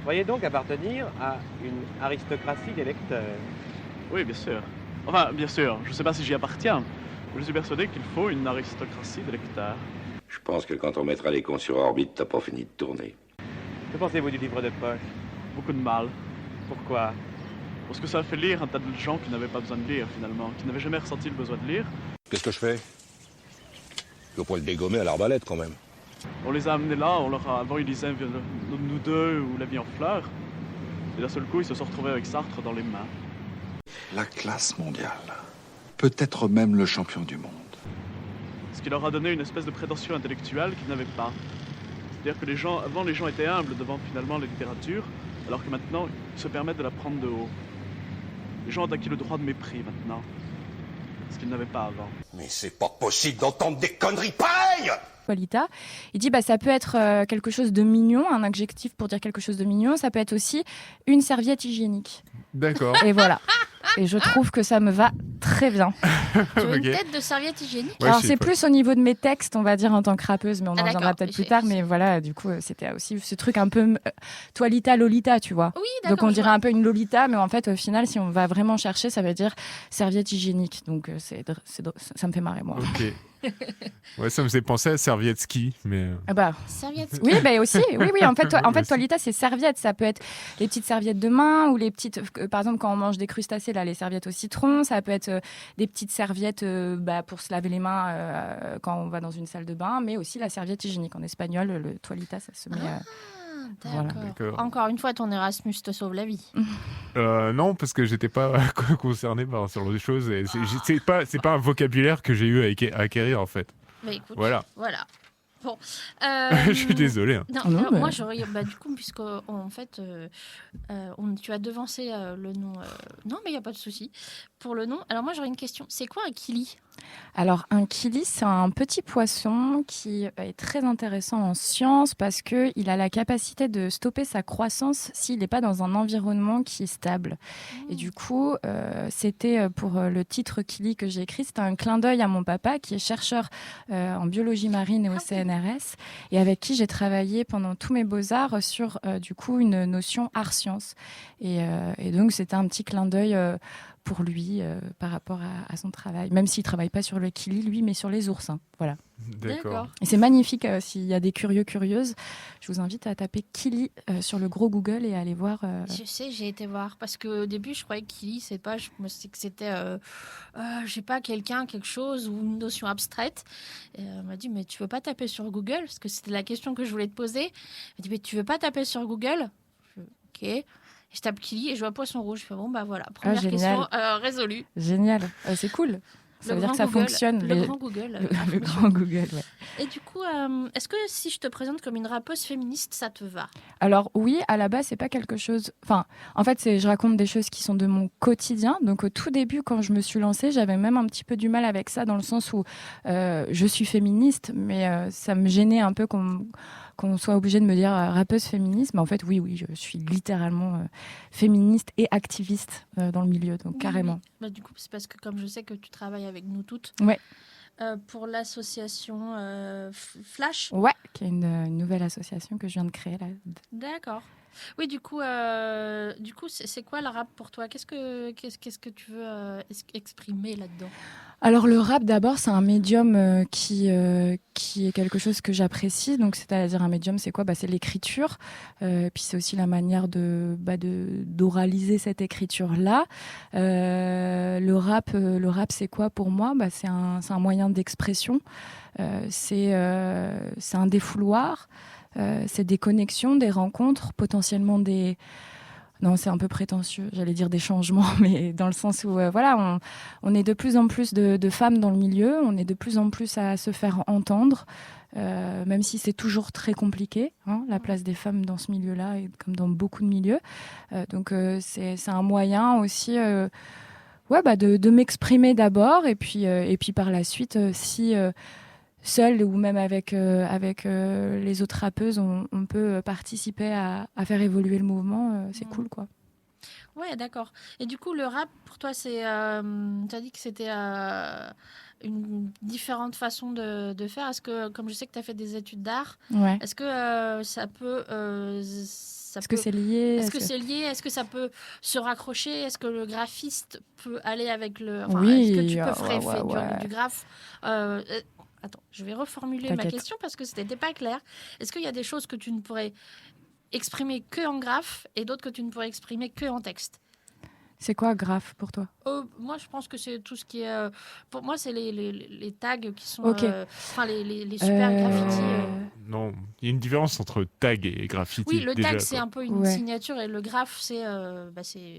croyez donc appartenir à une aristocratie des lecteurs. Oui, bien sûr. Enfin, bien sûr, je ne sais pas si j'y appartiens. Je suis persuadé qu'il faut une aristocratie de lecteurs. Je pense que quand on mettra les cons sur orbite, t'as pas fini de tourner. Que pensez-vous du livre de poche? Beaucoup de mal. Pourquoi? Parce que ça a fait lire un tas de gens qui n'avaient pas besoin de lire, finalement, qui n'avaient jamais ressenti le besoin de lire. Qu'est-ce que je fais? Je peux pas le dégommer à l'arbalète, quand même. On les a amenés là, avant ils lisaient Nous deux ou La vie en fleurs. Et d'un seul coup, ils se sont retrouvés avec Sartre dans les mains. La classe mondiale. Peut-être même le champion du monde. Ce qui leur a donné une espèce de prétention intellectuelle qu'ils n'avaient pas. C'est-à-dire que avant les gens étaient humbles devant finalement la littérature, alors que maintenant, ils se permettent de la prendre de haut. Les gens ont acquis le droit de mépris maintenant, ce qu'ils n'avaient pas avant. Mais c'est pas possible d'entendre des conneries pareilles! Lolita. Il dit ça peut être quelque chose de mignon, un adjectif pour dire quelque chose de mignon, ça peut être aussi une serviette hygiénique. D'accord. Et voilà. Et je trouve que ça me va très bien. Tu veux une Ok. tête de serviette hygiénique? Ouais, Alors je sais c'est pas. plus au niveau de mes textes, on va dire en tant que rappeuse, mais on en d'accord. reviendra peut-être plus J'ai- tard. Mais voilà, du coup, c'était aussi ce truc un peu Toilita, Lolita, tu vois. Oui, d'accord. Donc on je dirait vois. un peu une Lolita, mais en fait, au final, si on va vraiment chercher, ça veut dire serviette hygiénique. Donc ça me fait marrer, moi. Ok. Ouais, ça me faisait penser à serviette ski, mais. Ah bah, Serviette. oui, bah aussi. Oui, en fait, Oui, aussi. toilita, c'est serviette. Ça peut être les petites serviettes de main ou les petites, par exemple, quand on mange des crustacés, là, les serviettes au citron. Ça peut être des petites serviettes pour se laver les mains quand on va dans une salle de bain, mais aussi la serviette hygiénique. En espagnol, le toalita, ça se met. Ah, Voilà. d'accord. D'accord. Encore une fois, ton Erasmus te sauve la vie. Non, parce que j'étais pas concerné par ce genre de choses. Et c'est pas un vocabulaire que j'ai eu à acquérir, en fait. Mais écoute, Voilà. voilà. Bon. Je suis désolé. Hein. Non, Non, alors, mais- moi j'aurais. Du coup, puisque en fait, tu as devancé le nom. Non, mais il n'y a pas de souci pour le nom. Alors, moi j'aurais une question. C'est quoi un kili? Alors, un kili, c'est un petit poisson qui est très intéressant en sciences parce qu'il a la capacité de stopper sa croissance s'il n'est pas dans un environnement qui est stable. Et du coup, c'était pour le titre kili que j'ai écrit, c'était un clin d'œil à mon papa qui est chercheur en biologie marine et au CNRS et avec qui j'ai travaillé pendant tous mes beaux-arts sur du coup une notion art-science. Et donc, c'était un petit clin d'œil pour lui par rapport à son travail. Même s'il ne travaille pas sur le kili, lui, mais sur les oursins. Voilà. D'accord. Et c'est magnifique. S'il y a des curieux, curieuses, je vous invite à taper kili sur le gros Google et à aller voir. Je sais, j'ai été voir parce qu'au début je croyais que kili, c'est pas, je pensais que c'était, je sais pas, quelqu'un, quelque chose ou une notion abstraite. Et elle m'a dit mais tu veux pas taper sur Google parce que c'était la question que je voulais te poser. Elle m'a dit mais tu veux pas taper sur Google? Ok. Je tape kili et je vois poisson rouge. Je fais bon bah voilà, première génial. question résolue. Génial. C'est cool. Ça veut dire que ça Google, fonctionne. Le grand Google. Le grand Google, ouais. Et du coup, est-ce que si je te présente comme une rappeuse féministe, ça te va? Alors oui, à la base, c'est pas quelque chose. Enfin, en fait, je raconte des choses qui sont de mon quotidien. Donc au tout début, quand je me suis lancée, j'avais même un petit peu du mal avec ça, dans le sens où je suis féministe, mais ça me gênait un peu qu'on soit obligé de me dire rappeuse féministe. Mais en fait, oui, je suis littéralement féministe et activiste dans le milieu, donc Oui, carrément. oui. Bah, du coup, c'est parce que comme je sais que tu travailles avec nous toutes, Ouais. pour l'association Flash. Ouais, qui est une nouvelle association que je viens de créer là. D'accord. Oui, du coup, c'est quoi le rap pour toi? Qu'est-ce que tu veux exprimer là-dedans? Alors le rap d'abord c'est un médium qui est quelque chose que j'apprécie, donc c'est-à-dire un médium c'est quoi? C'est l'écriture, puis c'est aussi la manière d'oraliser cette écriture là. Le rap c'est quoi pour moi? C'est un moyen d'expression, c'est un défouloir, c'est des connexions, des rencontres, potentiellement des... Non, c'est un peu prétentieux, j'allais dire des changements, mais dans le sens où, voilà, on est de plus en plus de femmes dans le milieu, on est de plus en plus à se faire entendre, même si c'est toujours très compliqué, hein, la place des femmes dans ce milieu-là, et comme dans beaucoup de milieux. Donc, c'est un moyen aussi de m'exprimer d'abord, et puis par la suite, si... seule ou même avec les autres rappeuses, on peut participer à faire évoluer le mouvement. C'est cool, quoi. Ouais, d'accord. Et du coup, le rap, pour toi, c'est... tu as dit que c'était une différente façon de faire. Est-ce que, comme je sais que tu as fait des études d'art, Ouais. est-ce que ça ça Est-ce que c'est lié? Est-ce que c'est lié? Est-ce que ça peut se raccrocher? Est-ce que le graphiste peut aller avec le... Enfin, Oui, est-ce que tu peux faire ouais. du graphe Attends, je vais reformuler ma question parce que c'était pas clair. Est-ce qu'il y a des choses que tu ne pourrais exprimer que en graphe et d'autres que tu ne pourrais exprimer que en texte? C'est quoi graphe pour toi? Moi, je pense que c'est tout ce qui est... pour moi, c'est les tags qui sont... Ok. Les super graffitis. Non, il y a une différence entre tag et graffiti. Oui, le déjà, tag, c'est quoi. un peu une signature et le graphe, c'est...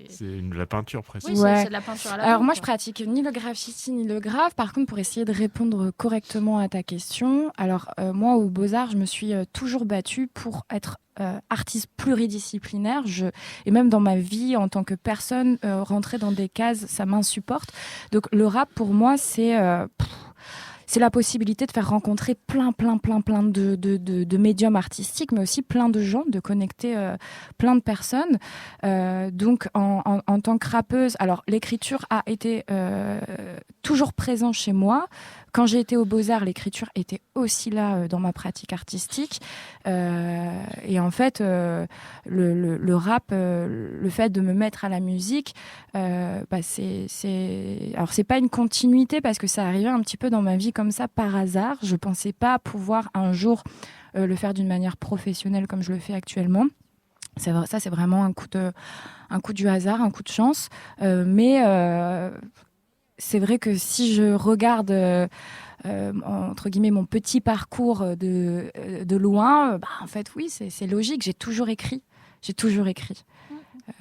C'est la peinture, presque. Oui, c'est de la peinture à la Alors main, moi, quoi. je pratique ni le graffiti ni le graphe. Par contre, pour essayer de répondre correctement à ta question, alors moi, aux Beaux-Arts, je me suis toujours battue pour être artiste pluridisciplinaire. Et même dans ma vie, en tant que personne, rentrer dans des cases, ça m'insupporte. Donc le rap, pour moi, c'est la possibilité de faire rencontrer plein de médiums artistiques, mais aussi plein de gens, de connecter plein de personnes. Donc, en tant que rappeuse, alors l'écriture a été toujours présente chez moi. Quand j'ai été aux Beaux-Arts, l'écriture était aussi là dans ma pratique artistique. Et en fait, le rap, le fait de me mettre à la musique, alors c'est pas une continuité parce que ça arrivait un petit peu dans ma vie comme ça par hasard. Je pensais pas pouvoir un jour le faire d'une manière professionnelle comme je le fais actuellement. Ça, c'est vraiment un coup du hasard, un coup de chance. Mais c'est vrai que si je regarde entre guillemets mon petit parcours de loin, en fait oui, c'est logique. J'ai toujours écrit.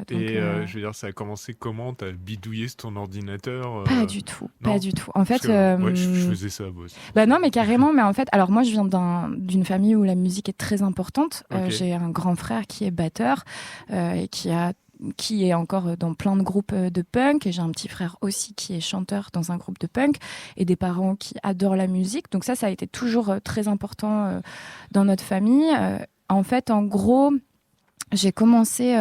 Donc, je veux dire, ça a commencé comment? T'as bidouillé sur ton ordinateur? Pas du tout, non. pas du tout. En fait, je faisais ça, moi aussi. Non, mais carrément. Mais en fait, alors moi, je viens d'une famille où la musique est très importante. Ok. J'ai un grand frère qui est batteur et qui est encore dans plein de groupes de punk, et j'ai un petit frère aussi qui est chanteur dans un groupe de punk, et des parents qui adorent la musique. Donc ça a été toujours très important dans notre famille. En fait, en gros, j'ai commencé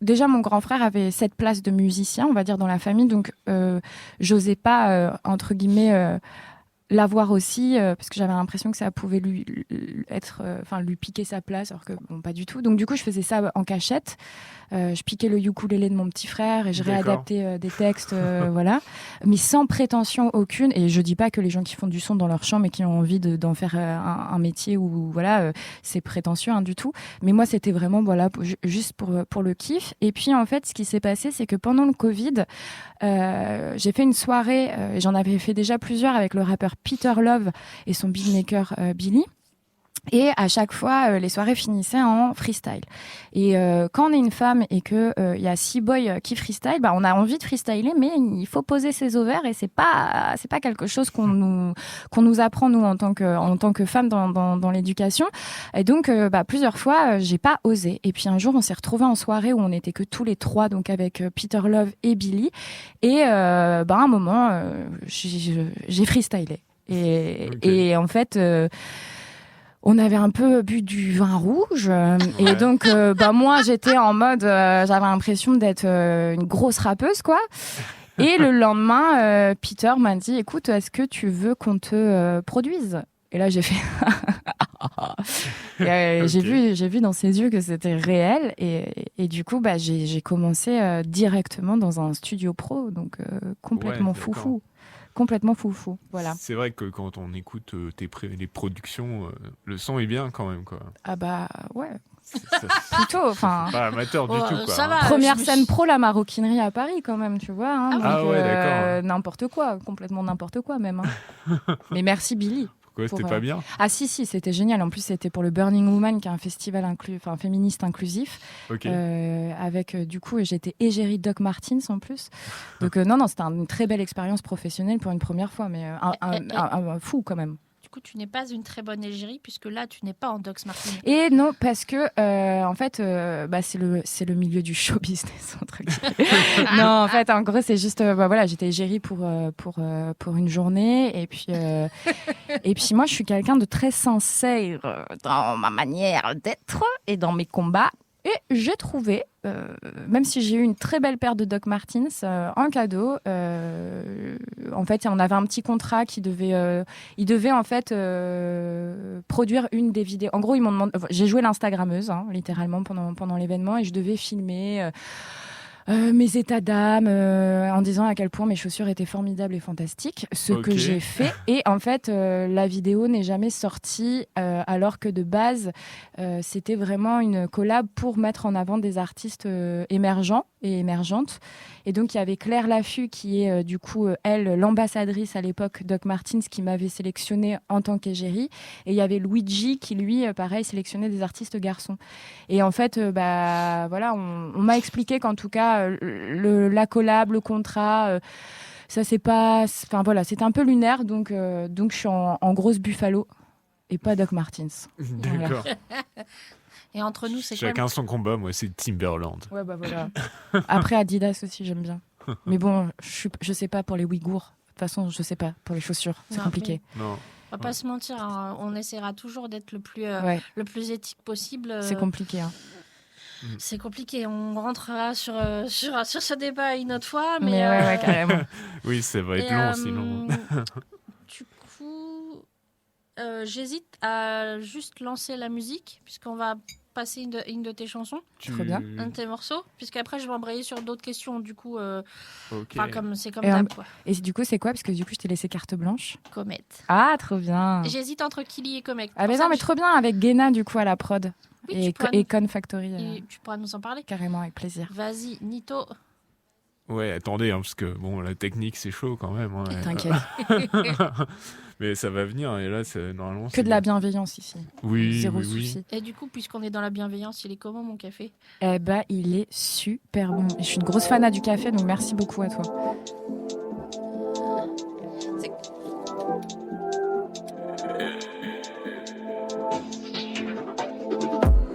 déjà, mon grand frère avait cette place de musicien, on va dire, dans la famille, donc j'osais pas, entre guillemets, l'avoir aussi, parce que j'avais l'impression que ça pouvait lui piquer sa place, alors que bon, pas du tout. Donc du coup, je faisais ça en cachette. Je piquais le ukulélé de mon petit frère et je réadaptais des textes, voilà, mais sans prétention aucune. Et je dis pas que les gens qui font du son dans leur chambre et qui ont envie d'en faire un métier ou voilà, c'est prétentieux du tout. Mais moi, c'était vraiment juste pour le kiff. Et puis en fait, ce qui s'est passé, c'est que pendant le Covid, j'ai fait une soirée. J'en avais fait déjà plusieurs avec le rappeur Peter Love et son beatmaker Billy. Et à chaque fois, les soirées finissaient en freestyle. Et quand on est une femme et que y a 6 boys qui freestyle, on a envie de freestyler, mais il faut poser ses ovaires et c'est pas quelque chose qu'on nous apprend nous en tant que femmes dans l'éducation. Et donc plusieurs fois, j'ai pas osé. Et puis un jour, on s'est retrouvés en soirée où on était que tous les 3, donc avec Peter Love et Billy. Et à un moment, j'ai freestylé. Et en fait. On avait un peu bu du vin rouge et donc moi j'étais en mode j'avais l'impression d'être une grosse rappeuse quoi. Et le lendemain Peter m'a dit écoute, est-ce que tu veux qu'on te produise? Et là j'ai fait et, j'ai vu dans ses yeux que c'était réel et du coup j'ai commencé directement dans un studio pro, donc complètement foufou. Complètement foufou, voilà. C'est vrai que quand on écoute les productions, le son est bien quand même, quoi. Ah ouais. Plutôt, enfin. Pas amateur du tout, quoi. Ça va, Première scène pro, la maroquinerie à Paris, quand même, tu vois. Donc, ouais, d'accord. N'importe quoi, complètement n'importe quoi, même. Mais merci, Billy. Pourquoi c'était pas bien? Ah si, c'était génial. En plus, c'était pour le Burning Woman, qui est un festival féministe inclusif. Ok. Avec, du coup, j'étais égérie Doc Martens en plus. Donc, non, c'était une très belle expérience professionnelle pour une première fois, mais un fou quand même. Du coup, tu n'es pas une très bonne égérie puisque là, tu n'es pas en Doc Martens. Et non, parce que en fait, c'est le milieu du show business entre guillemets. Non, en fait, en gros, c'est juste, j'étais égérie pour une journée, et puis moi, je suis quelqu'un de très sincère dans ma manière d'être et dans mes combats. Et j'ai trouvé, même si j'ai eu une très belle paire de Doc Martens en cadeau, en fait, on avait un petit contrat qui devait, ils devaient en fait produire une des vidéos. En gros, ils m'ont demandé, j'ai joué l'Instagrammeuse, littéralement pendant l'événement, et je devais filmer. Mes états d'âme en disant à quel point mes chaussures étaient formidables et fantastiques, ce que j'ai fait. Et en fait, la vidéo n'est jamais sortie alors que de base, c'était vraiment une collab pour mettre en avant des artistes émergents et émergentes. Et donc, il y avait Claire Laffut qui est du coup, elle, l'ambassadrice à l'époque Doc Martens qui m'avait sélectionnée en tant qu'égérie. Et il y avait Luigi qui, lui, pareil, sélectionnait des artistes garçons. Et en fait, voilà, on m'a expliqué qu'en tout cas, la collab, le contrat, ça c'est pas, enfin voilà, c'était un peu lunaire, donc je suis en grosse Buffalo et pas Doc Martens. D'accord. Voilà. Et entre nous, c'est Chacun son combat, moi c'est Timberland. Ouais, bah voilà. Après Adidas aussi, j'aime bien. Mais bon, je sais pas pour les Ouïghours. De toute façon, je sais pas pour les chaussures, c'est compliqué. Non. On va pas se mentir, on essaiera toujours d'être le plus éthique possible. C'est compliqué. C'est compliqué, on rentrera sur ce débat une autre fois. Mais ouais, carrément. Oui, ça va être long sinon. Du coup, j'hésite à juste lancer la musique, puisqu'on va passer une de tes chansons. Très bien. Un de tes morceaux, puisqu'après je vais embrayer sur d'autres questions, du coup, c'est comme et d'hab, quoi. Et du coup, c'est quoi? Parce que du coup, je t'ai laissé carte blanche. Comet. Ah, trop bien. J'hésite entre Kili et Comet. Ah, mais non, mais trop bien, avec Guéna, du coup, à la prod. Oui, et Con Factory. Et tu pourras nous en parler. Carrément, avec plaisir. Vas-y, Nito. Ouais, attendez, parce que bon, la technique c'est chaud quand même. T'inquiète. Mais ça va venir, et là, normalement. Que de la bienveillance ici. Oui, Zéro oui, souci. Et du coup, puisqu'on est dans la bienveillance, il est comment mon café? Eh ben, il est super bon. Je suis une grosse fan du café, donc merci beaucoup à toi.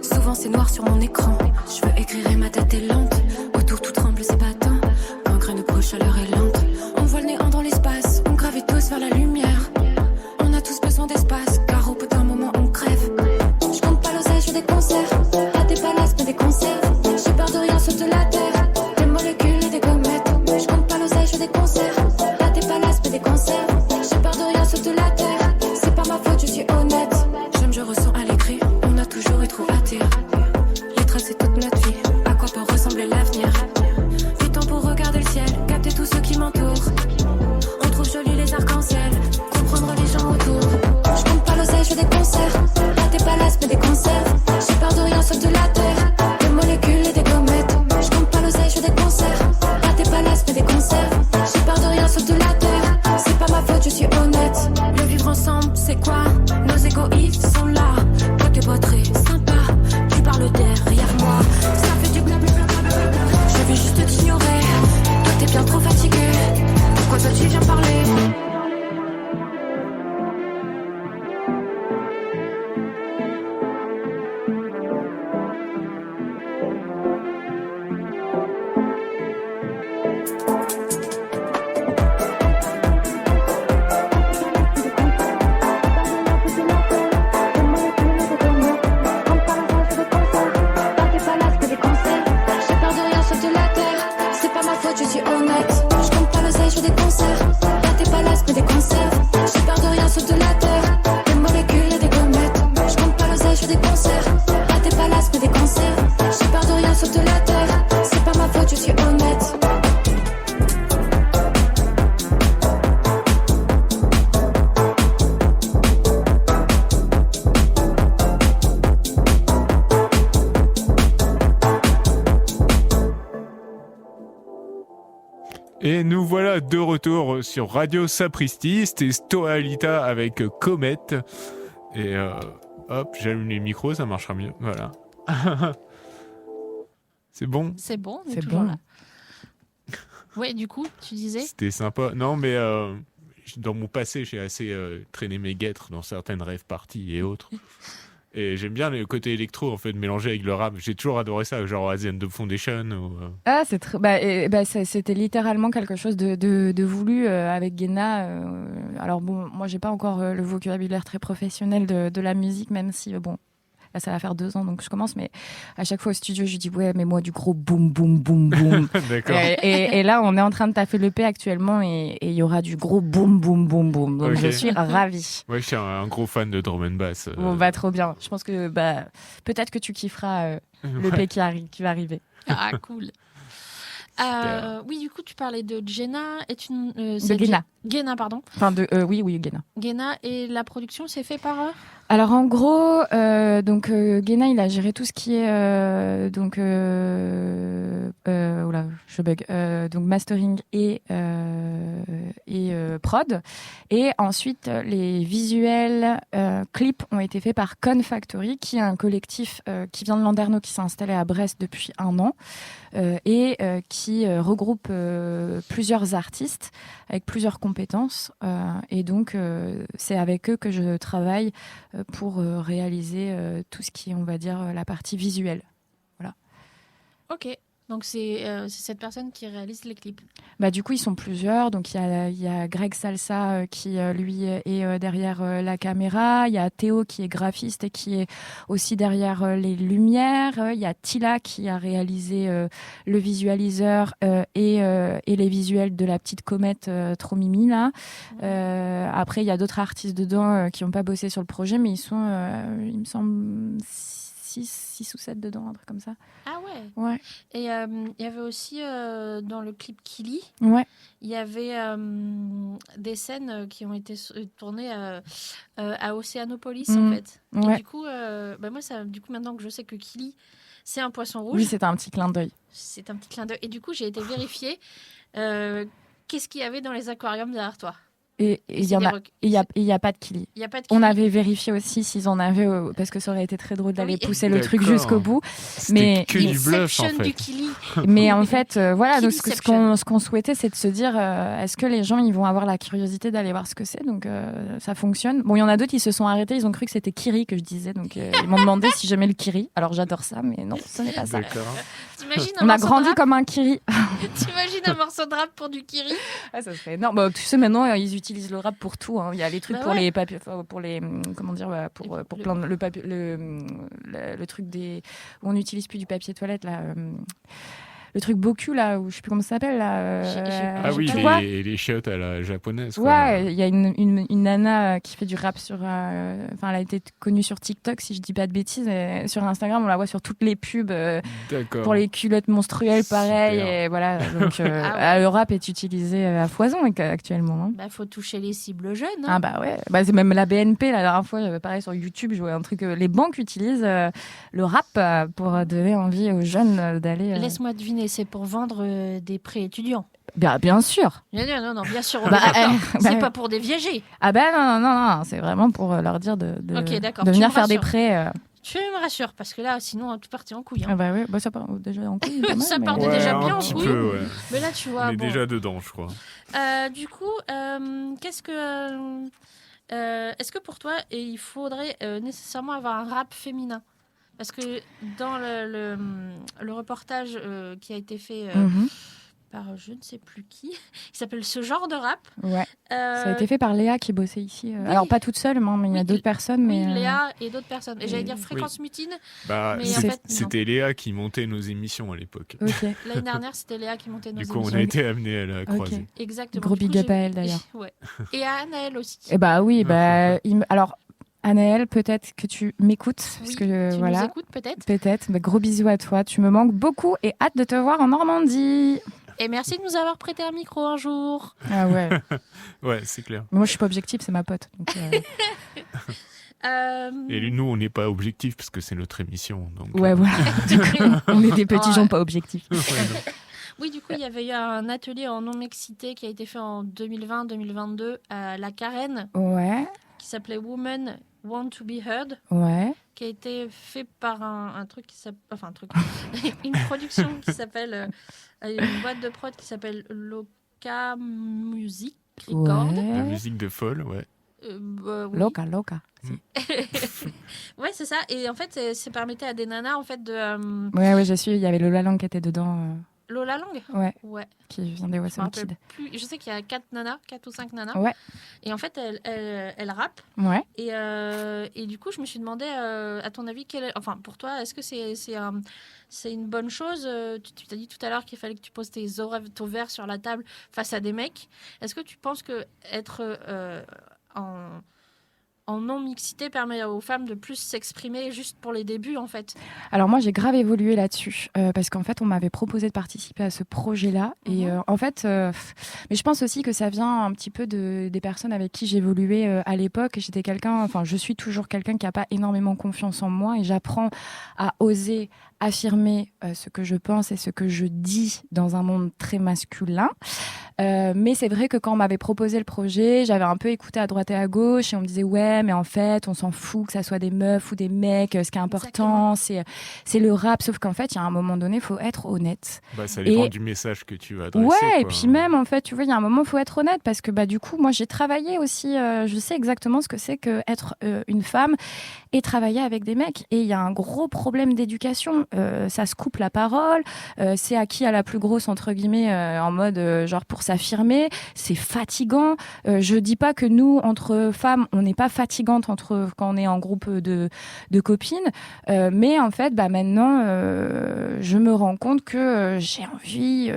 Souvent c'est noir sur mon écran. Je veux écrire et ma tête est lente. Autour tout tremble, c'est pas tant. Un grain de peau, chaleur est lente. On voit le néant dans l'espace. On gravite tous vers la lumière. On a tous besoin d'espace, car au bout d'un moment on crève. Je compte pas l'oseille, je fais des concerts. Pas des palaces, mais des concerts. J'ai peur de rien sauf de la terre. Des molécules et des comètes. Je compte pas l'oseille, je fais des concerts. Pas des palaces, mais des concerts. J'ai peur de rien sauf de la terre. C'est pas ma faute, je suis honnête. J'aime, je ressens à l'écrit. On a toujours eu trop à dire. Les traces, c'est toute notre vie. À quoi peut ressembler l'avenir? Du temps pour regarder le ciel, capter tous ceux qui m'entourent. On trouve jolis les arcs-en-ciel, comprendre les gens autour. Je compte pas l'oseille, je fais des concerts. Pas des palaces, mais des concerts. J'ai peur de rien sauf de la terre. Des molécules et des comètes. Je compte pas l'oseille, je fais des concerts. Pas des palaces, mais des concerts. J'ai peur de rien sauf de la terre. C'est pas ma faute, je suis honnête. Le vivre ensemble, c'est quoi? Nos égoïstes sont là. Toi t'es pas très sympa. Tu parles derrière moi. Ça fait du blablabla. Je vais juste t'ignorer. Toi t'es bien trop fatigué. Pourquoi toi tu viens parler? Je suis honnête, je compte pas l'oseille, je fais des concerts. Pas des palaces, mais des concerts. J'ai peur de rien sauf de la terre. Des molécules et des comètes. Je compte pas l'oseille, je fais des concerts. Pas des palaces, mais des concerts. J'ai peur de rien sauf de la terre. C'est pas ma faute, je suis honnête. Et nous voilà de retour sur Radio Sapristi. C'était Stoalita avec Comet. Et hop, j'allume les micros, ça marchera mieux. Voilà. C'est bon? C'est bon, on est C'est toujours bon. là. Ouais, du coup, tu disais? C'était sympa. Non, mais dans mon passé, j'ai assez traîné mes guêtres dans certaines rave parties et autres. Et j'aime bien le côté électro, en fait, mélangé avec le rap. J'ai toujours adoré ça, genre Asian Dub Foundation. Ou, Ah, c'est c'était littéralement quelque chose de voulu avec Guéna. Alors bon, moi, j'ai pas encore le vocabulaire très professionnel de la musique, même si, bon, Là, ça va faire 2 ans, donc je commence. Mais à chaque fois au studio, je lui dis ouais, mets-moi du gros boum, boum, boum, boum. D'accord. Et là, on est en train de taffer l'EP actuellement et il y aura du gros boum, boum, boum, boum. Donc Ok. je suis ravie. Ouais, je suis un gros fan de drum and bass. Bon, bah trop bien. Je pense que peut-être que tu kifferas l'EP qui va arriver. Ah, cool. Oui, du coup, tu parlais de Jenna et De Guéna. Guéna, pardon. Enfin, oui, Guéna. Guéna, et la production s'est fait par eux. Alors en gros, Guéna, il a géré tout ce qui est oula, je bug. Donc mastering et prod. Et ensuite, les visuels clips ont été faits par Con Factory, qui est un collectif qui vient de Landerneau, qui s'est installé à Brest depuis 1 an et qui regroupe plusieurs artistes avec plusieurs compétences. Et donc, c'est avec eux que je travaille pour réaliser tout ce qui est, on va dire, la partie visuelle. Voilà. Ok. Donc c'est cette personne qui réalise les clips. Bah, du coup, ils sont plusieurs. Donc, il y a Greg Salsa qui, lui, est derrière la caméra. Il y a Théo qui est graphiste et qui est aussi derrière les lumières. Il y a Tila qui a réalisé le visualiseur et les visuels de la petite comète trop mimi, là. Après, il y a d'autres artistes dedans qui n'ont pas bossé sur le projet, mais ils sont, il me semble, 6 ou 7 dedans, un truc comme ça. Ah ouais. Ouais. Et il y avait aussi dans le clip Kili, Ouais. il y avait des scènes qui ont été tournées à Océanopolis en fait. Ouais. Et du coup, moi maintenant que je sais que Kili c'est un poisson rouge. Oui, c'était un petit clin d'œil. C'est un petit clin d'œil. Et du coup, j'ai été vérifier qu'est-ce qu'il y avait dans les aquariums derrière toi. Et il y a pas de Kili. Il y a pas de On Kili. avait vérifié aussi s'ils en avaient, parce que ça aurait été très drôle d'aller Oui. pousser le truc D'accord. jusqu'au bout. C'était Mais que du bluff, en Inception du fait. Kili. Mais en fait, voilà, donc Kiliception. ce qu'on souhaitait, c'est de se dire, est-ce que les gens ils vont avoir la curiosité d'aller voir ce que c'est. Donc ça fonctionne. Bon, il y en a d'autres, ils se sont arrêtés, ils ont cru que c'était Kiri que je disais. Donc ils m'ont demandé si j'aimais le Kiri. Alors j'adore ça, mais non, ce n'est pas ça. D'accord. T'imagines un On a morceau de grandi rap comme un Kiri. T'imagines un morceau de rap pour du Kiri? Ah, ça serait énorme. Bah, tu sais, maintenant, ils utilisent le rap pour tout. Hein. Il y a les trucs Bah pour ouais. les papiers, comment dire, pour plein de, le papier, le truc des, où on n'utilise plus du papier toilette là. Le truc Boku là, où je sais plus comment ça s'appelle là. Ah oui, tu vois les chiottes à la japonaise. quoi. Ouais, il y a une nana qui fait du rap sur. Enfin, elle a été connue sur TikTok, si je dis pas de bêtises. Et sur Instagram, on la voit sur toutes les pubs D'accord. pour les culottes menstruelles, pareil. Super. Et voilà. Donc, ouais. le rap est utilisé à foison actuellement. Hein. Bah, faut toucher les cibles jeunes. Hein. Ah bah ouais, c'est même la BNP la dernière fois, pareil sur YouTube, je voyais un truc, les banques utilisent le rap pour donner envie aux jeunes d'aller. Laisse-moi deviner, c'est pour vendre des prêts étudiants. Bien sûr. Non, bien sûr, on Bah, est d'accord. C'est bah, pas pour des viagers. Ah bah non, c'est vraiment pour leur dire de Ok, d'accord, de tu venir me faire des rassures. prêts. Tu me rassures, parce que là, sinon, on est tout parti en couille. Hein. Ah bah ouais, ça part déjà en couille. pas mal, Ça mais- part Ouais, déjà un bien en petit couille. peu, ouais. Mais là, tu vois, On est bon. déjà dedans, je crois. Du coup, qu'est-ce que... est-ce que pour toi, il faudrait nécessairement avoir un rap féminin? Parce que dans le reportage qui a été fait Mhm. par je ne sais plus qui, il s'appelle Ce genre de rap. Ouais. Ça a été fait par Léa qui bossait ici. Alors pas toute seule, mais il y a Oui, d'autres personnes. Oui, Mais Léa et d'autres personnes. Et j'allais dire Fréquence Mutine. Bah, Mais en c'est- fait, non. c'était Léa qui montait nos émissions à l'époque. Ok. L'année dernière, c'était Léa qui montait nos Du coup, on émissions. a été amenés à la croiser. Exactement. Gros Du coup, big up j'ai- à elle, d'ailleurs. Ouais. Et à Anaël aussi. Et bah oui, alors Anaël, peut-être que tu m'écoutes, Oui, parce que tu voilà. nous écoutes peut-être. Peut-être. Bah, gros bisous à toi. Tu me manques beaucoup et hâte de te voir en Normandie. Et merci de nous avoir prêté un micro un jour. Ah ouais. Ouais, c'est clair. Mais moi, je suis pas objective, c'est ma pote. Donc, Et nous, on n'est pas objectif parce que c'est notre émission. Donc, ouais, voilà. Du coup, on est des petits Ouais. gens pas objectifs. Ouais, non. Oui, du coup, il y avait eu un atelier en non-mixité qui a été fait en 2020-2022 à la Carène, Ouais, qui s'appelait Women Want to be Heard, ouais. qui a été fait par un truc qui s'appelle... Enfin, un truc... une production qui s'appelle... une boîte de prod qui s'appelle Loca Music Record. La Ouais. musique de folle, ouais. Oui. Loca. Ouais, c'est ça. Et en fait, ça permettait à des nanas en fait de... Ouais, j'ai su, il y avait Lola Lang qui était dedans. Lola Lang. Ouais. Qui vient des Awesome Kids. Je sais qu'il y a 4 ou 5 nanas. Ouais. Et en fait, elle rappe. Ouais. Et du coup, je me suis demandé, à ton avis, pour toi, est-ce que c'est une bonne chose? Tu t'as dit tout à l'heure qu'il fallait que tu poses ton verre sur la table face à des mecs. Est-ce que tu penses que être en non-mixité permet aux femmes de plus s'exprimer juste pour les débuts, en fait? Alors moi, j'ai grave évolué là-dessus parce qu'en fait, on m'avait proposé de participer à ce projet-là. Et en fait, mais je pense aussi que ça vient un petit peu des personnes avec qui j'évoluais à l'époque. Je suis toujours quelqu'un qui n'a pas énormément confiance en moi et j'apprends à oser affirmer ce que je pense et ce que je dis dans un monde très masculin. Mais c'est vrai que quand on m'avait proposé le projet, j'avais un peu écouté à droite et à gauche et on me disait ouais, mais en fait, on s'en fout que ça soit des meufs ou des mecs. Ce qui est important, c'est le rap. Sauf qu'en fait, il y a un moment donné, il faut être honnête. Ça dépend du message que tu vas adresser. Ouais, et puis même, en fait, tu vois, il y a un moment, il faut être honnête parce que du coup, moi, j'ai travaillé aussi. Je sais exactement ce que c'est qu'être une femme et travailler avec des mecs. Et il y a un gros problème d'éducation. Ça se coupe la parole. C'est à qui a la plus grosse, entre guillemets, en mode genre pour s'affirmer. C'est fatigant. Je dis pas que nous, entre femmes, on n'est pas fatigantes quand on est en groupe de copines. Mais en fait, maintenant, je me rends compte que j'ai envie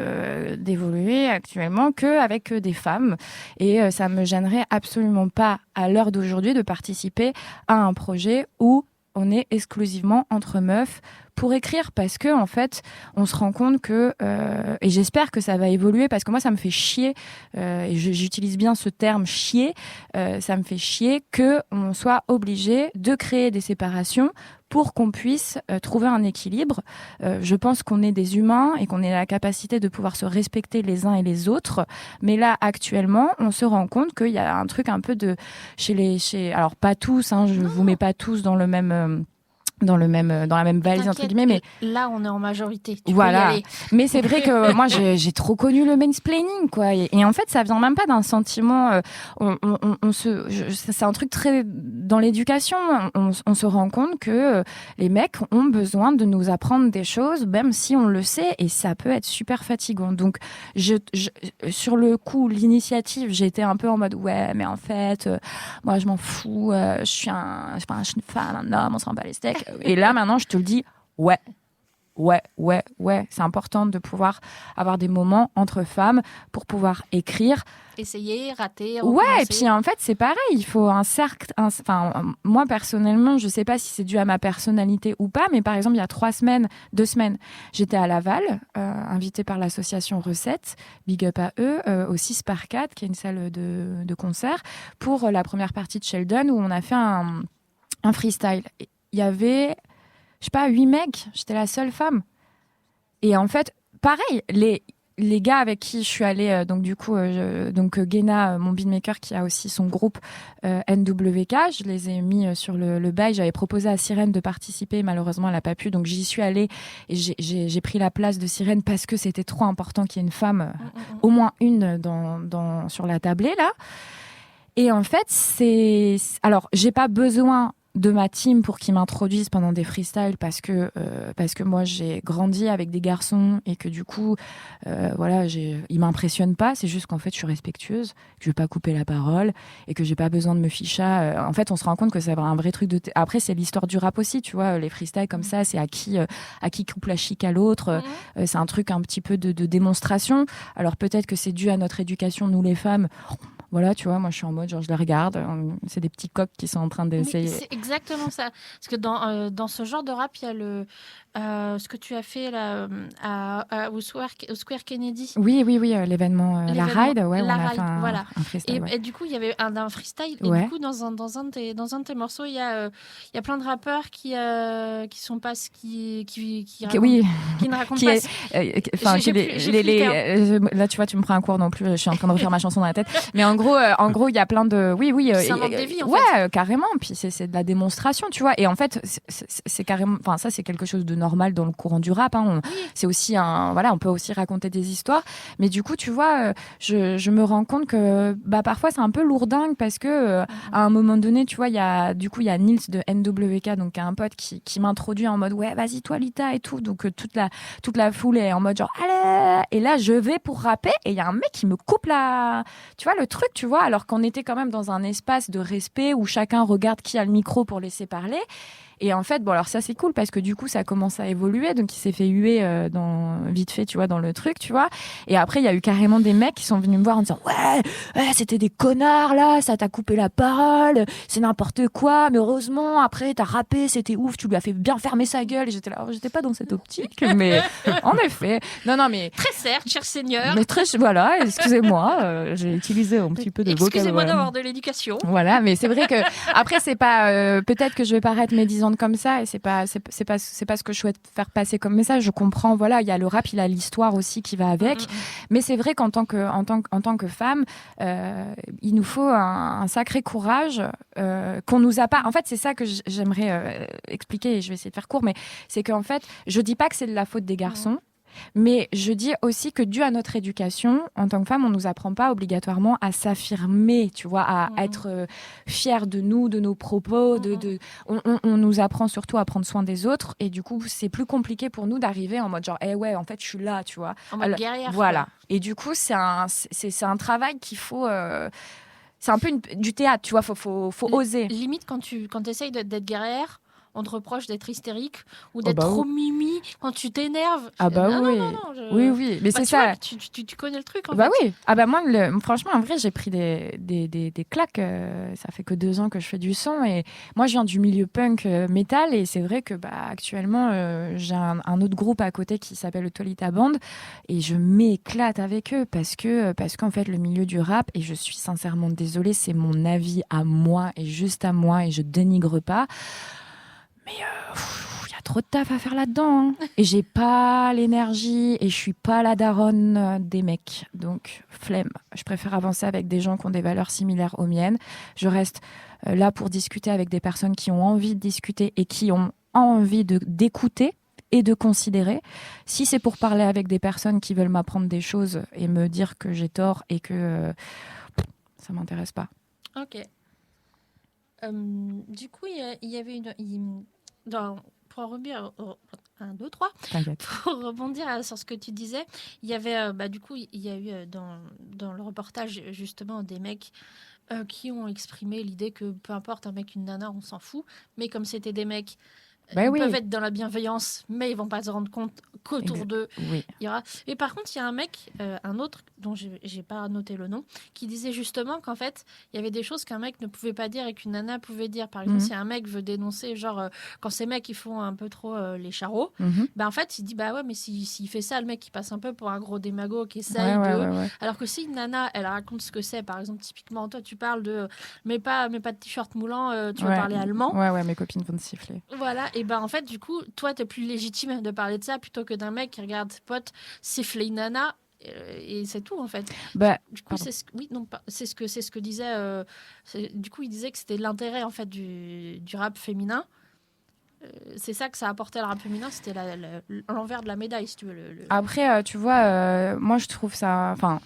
d'évoluer actuellement qu'avec des femmes. Et ça me gênerait absolument pas, à l'heure d'aujourd'hui, de participer à un projet où on est exclusivement entre meufs pour écrire, parce que en fait on se rend compte que et j'espère que ça va évoluer, parce que moi ça me fait chier et j'utilise bien ce terme chier, ça me fait chier que on soit obligé de créer des séparations pour qu'on puisse trouver un équilibre. Je pense qu'on est des humains et qu'on ait la capacité de pouvoir se respecter les uns et les autres, mais là actuellement on se rend compte qu'il y a un truc un peu de alors pas tous, je vous mets pas tous dans la même valise, entre guillemets, mais là on est en majorité. Voilà. Mais c'est vrai que moi j'ai trop connu le mansplaining, quoi. Et en fait ça vient même pas d'un sentiment. C'est un truc très dans l'éducation. On se rend compte que les mecs ont besoin de nous apprendre des choses, même si on le sait, et ça peut être super fatigant. Donc sur le coup, l'initiative, j'étais un peu en mode ouais, mais en fait, moi je m'en fous. Je suis une femme, un homme, on s'en bat les steaks. Et là, maintenant, je te le dis, ouais. C'est important de pouvoir avoir des moments entre femmes pour pouvoir écrire. Essayer, rater, recommencer. Ouais, et puis en fait, c'est pareil. Il faut un cercle. Moi, personnellement, je ne sais pas si c'est dû à ma personnalité ou pas, mais par exemple, il y a 2 semaines, j'étais à Laval, invitée par l'association Recette, big up à eux, au 6x4, qui est une salle de concert, pour la première partie de Sheldon, où on a fait un freestyle. Il y avait, 8 mecs, j'étais la seule femme. Et en fait, pareil, les gars avec qui je suis allée, donc du coup, Guéna, mon beatmaker qui a aussi son groupe NWK, je les ai mis sur le bail. J'avais proposé à Sirène de participer, malheureusement elle n'a pas pu, donc j'y suis allée et j'ai pris la place de Sirène parce que c'était trop important qu'il y ait une femme, au moins une sur la tablée là. Et en fait, alors j'ai pas besoin de ma team pour qu'ils m'introduisent pendant des freestyles parce que moi j'ai grandi avec des garçons et que du coup ils m'impressionnent pas. C'est juste qu'en fait je suis respectueuse, que je vais pas couper la parole et que j'ai pas besoin de me ficher. En fait on se rend compte que c'est un vrai truc après c'est l'histoire du rap aussi, tu vois, les freestyles comme ça, c'est à qui coupe la chic à l'autre. C'est un truc un petit peu de démonstration. Alors peut-être que c'est dû à notre éducation, nous les femmes. Voilà, tu vois, moi je suis en mode, genre je les regarde, c'est des petits coqs qui sont en train d'essayer. C'est exactement ça. Parce que dans ce genre de rap, il y a ce que tu as fait là, au Square Kennedy. Oui, l'événement La Ride, ouais, on a fait voilà. un freestyle. Et du coup, il y avait un freestyle. Et du coup, dans un de tes morceaux, il y a plein de rappeurs qui sont pas qui ne racontent pas. Là, tu vois, tu me prends un cours non plus. Je suis en train de refaire ma chanson dans la tête. Mais en en gros, il y a plein de, oui, Ça invente des vies, en ouais, carrément. Puis c'est de la démonstration, tu vois. Et en fait, c'est carrément, enfin ça, c'est quelque chose de normal dans le courant du rap. Hein. C'est aussi on peut aussi raconter des histoires. Mais du coup, tu vois, je me rends compte que parfois c'est un peu lourdingue parce que à un moment donné, tu vois, il y a Nils de NWK, donc un pote qui m'introduit en mode ouais, vas-y toi Lita et tout. Donc toute la foule est en mode genre allez. Et là, je vais pour rapper et il y a un mec qui me coupe tu vois, le truc, tu vois, alors qu'on était quand même dans un espace de respect où chacun regarde qui a le micro pour laisser parler. Et en fait, bon, alors ça, c'est cool parce que du coup, ça commence à évoluer. Donc, il s'est fait huer vite fait, tu vois, dans le truc, tu vois. Et après, il y a eu carrément des mecs qui sont venus me voir en disant ouais, c'était des connards, là, ça t'a coupé la parole, c'est n'importe quoi. Mais heureusement, après, t'as rappé, c'était ouf, tu lui as fait bien fermer sa gueule. Et j'étais là, alors, j'étais pas dans cette optique, mais en effet. Non, mais. Très certes, cher Seigneur. Mais voilà, excusez-moi, j'ai utilisé un petit peu de vocabulaire. Excusez-moi d'avoir de l'éducation. Voilà, mais c'est vrai que après, c'est pas. Peut-être que je vais paraître médisante comme ça et c'est pas ce que je souhaite faire passer comme message. Je comprends, voilà, il y a le rap, il a l'histoire aussi qui va avec, mais c'est vrai qu'en tant que femme, il nous faut un sacré courage qu'on nous a pas. En fait, c'est ça que j'aimerais expliquer et je vais essayer de faire court, mais c'est qu'en fait, je dis pas que c'est de la faute des garçons. Mais je dis aussi que dû à notre éducation, en tant que femme, on ne nous apprend pas obligatoirement à s'affirmer, tu vois, à être fière de nous, de nos propos. On nous apprend surtout à prendre soin des autres. Et du coup, c'est plus compliqué pour nous d'arriver en mode genre, ouais, en fait, je suis là, tu vois. En mode guerrière. Voilà. Et du coup, c'est un travail qu'il faut... c'est un peu du théâtre, tu vois, faut oser. Limite, quand tu essayes d'être guerrière, on te reproche d'être hystérique ou d'être trop mimi quand tu t'énerves. Oui, mais c'est ça. Tu connais le truc en fait. Oui. Moi, franchement, en vrai, j'ai pris des claques. Ça fait que 2 ans que je fais du son et moi, je viens du milieu punk métal et c'est vrai que actuellement, j'ai un autre groupe à côté qui s'appelle le Tolita Band et je m'éclate avec eux parce qu'en fait, le milieu du rap, et je suis sincèrement désolée, c'est mon avis à moi et juste à moi et je dénigre pas. Mais il y a trop de taf à faire là-dedans. Hein. Et j'ai pas l'énergie et je suis pas la daronne des mecs. Donc, flemme. Je préfère avancer avec des gens qui ont des valeurs similaires aux miennes. Je reste là pour discuter avec des personnes qui ont envie de discuter et qui ont envie d'écouter et de considérer. Si c'est pour parler avec des personnes qui veulent m'apprendre des choses et me dire que j'ai tort et que ça m'intéresse pas. Ok. Du coup, il y avait pour rebondir, 1, 2, 3, pour rebondir sur ce que tu disais, il y avait, du coup, il y a eu dans le reportage justement des mecs qui ont exprimé l'idée que peu importe un mec, une nana, on s'en fout, mais comme c'était des mecs, ils peuvent être dans la bienveillance, mais ils vont pas se rendre compte qu'autour d'eux, il y aura. Et par contre, il y a un mec, un autre, dont j'ai pas noté le nom, qui disait justement qu'en fait, il y avait des choses qu'un mec ne pouvait pas dire et qu'une nana pouvait dire. Par exemple, si un mec veut dénoncer, genre, quand ces mecs, ils font un peu trop les charros, en fait, il dit, ouais, mais s'il fait ça, le mec, il passe un peu pour un gros démago qui essaye de... Alors que si une nana, elle raconte ce que c'est, par exemple, typiquement, toi, tu parles de... Mets pas de t-shirt moulant, tu vas parler allemand. Ouais, mes copines vont te siffler. Voilà, et en fait, du coup, toi, t'es plus légitime de parler de ça plutôt que d'un mec qui regarde ses potes siffler une nana et c'est tout en fait. Du coup, c'est ce que disait. Du coup, il disait que c'était l'intérêt en fait du rap féminin. C'est ça que ça apportait le rap féminin, c'était l'envers de la médaille, si tu veux. Après, tu vois, moi je trouve ça. Enfin,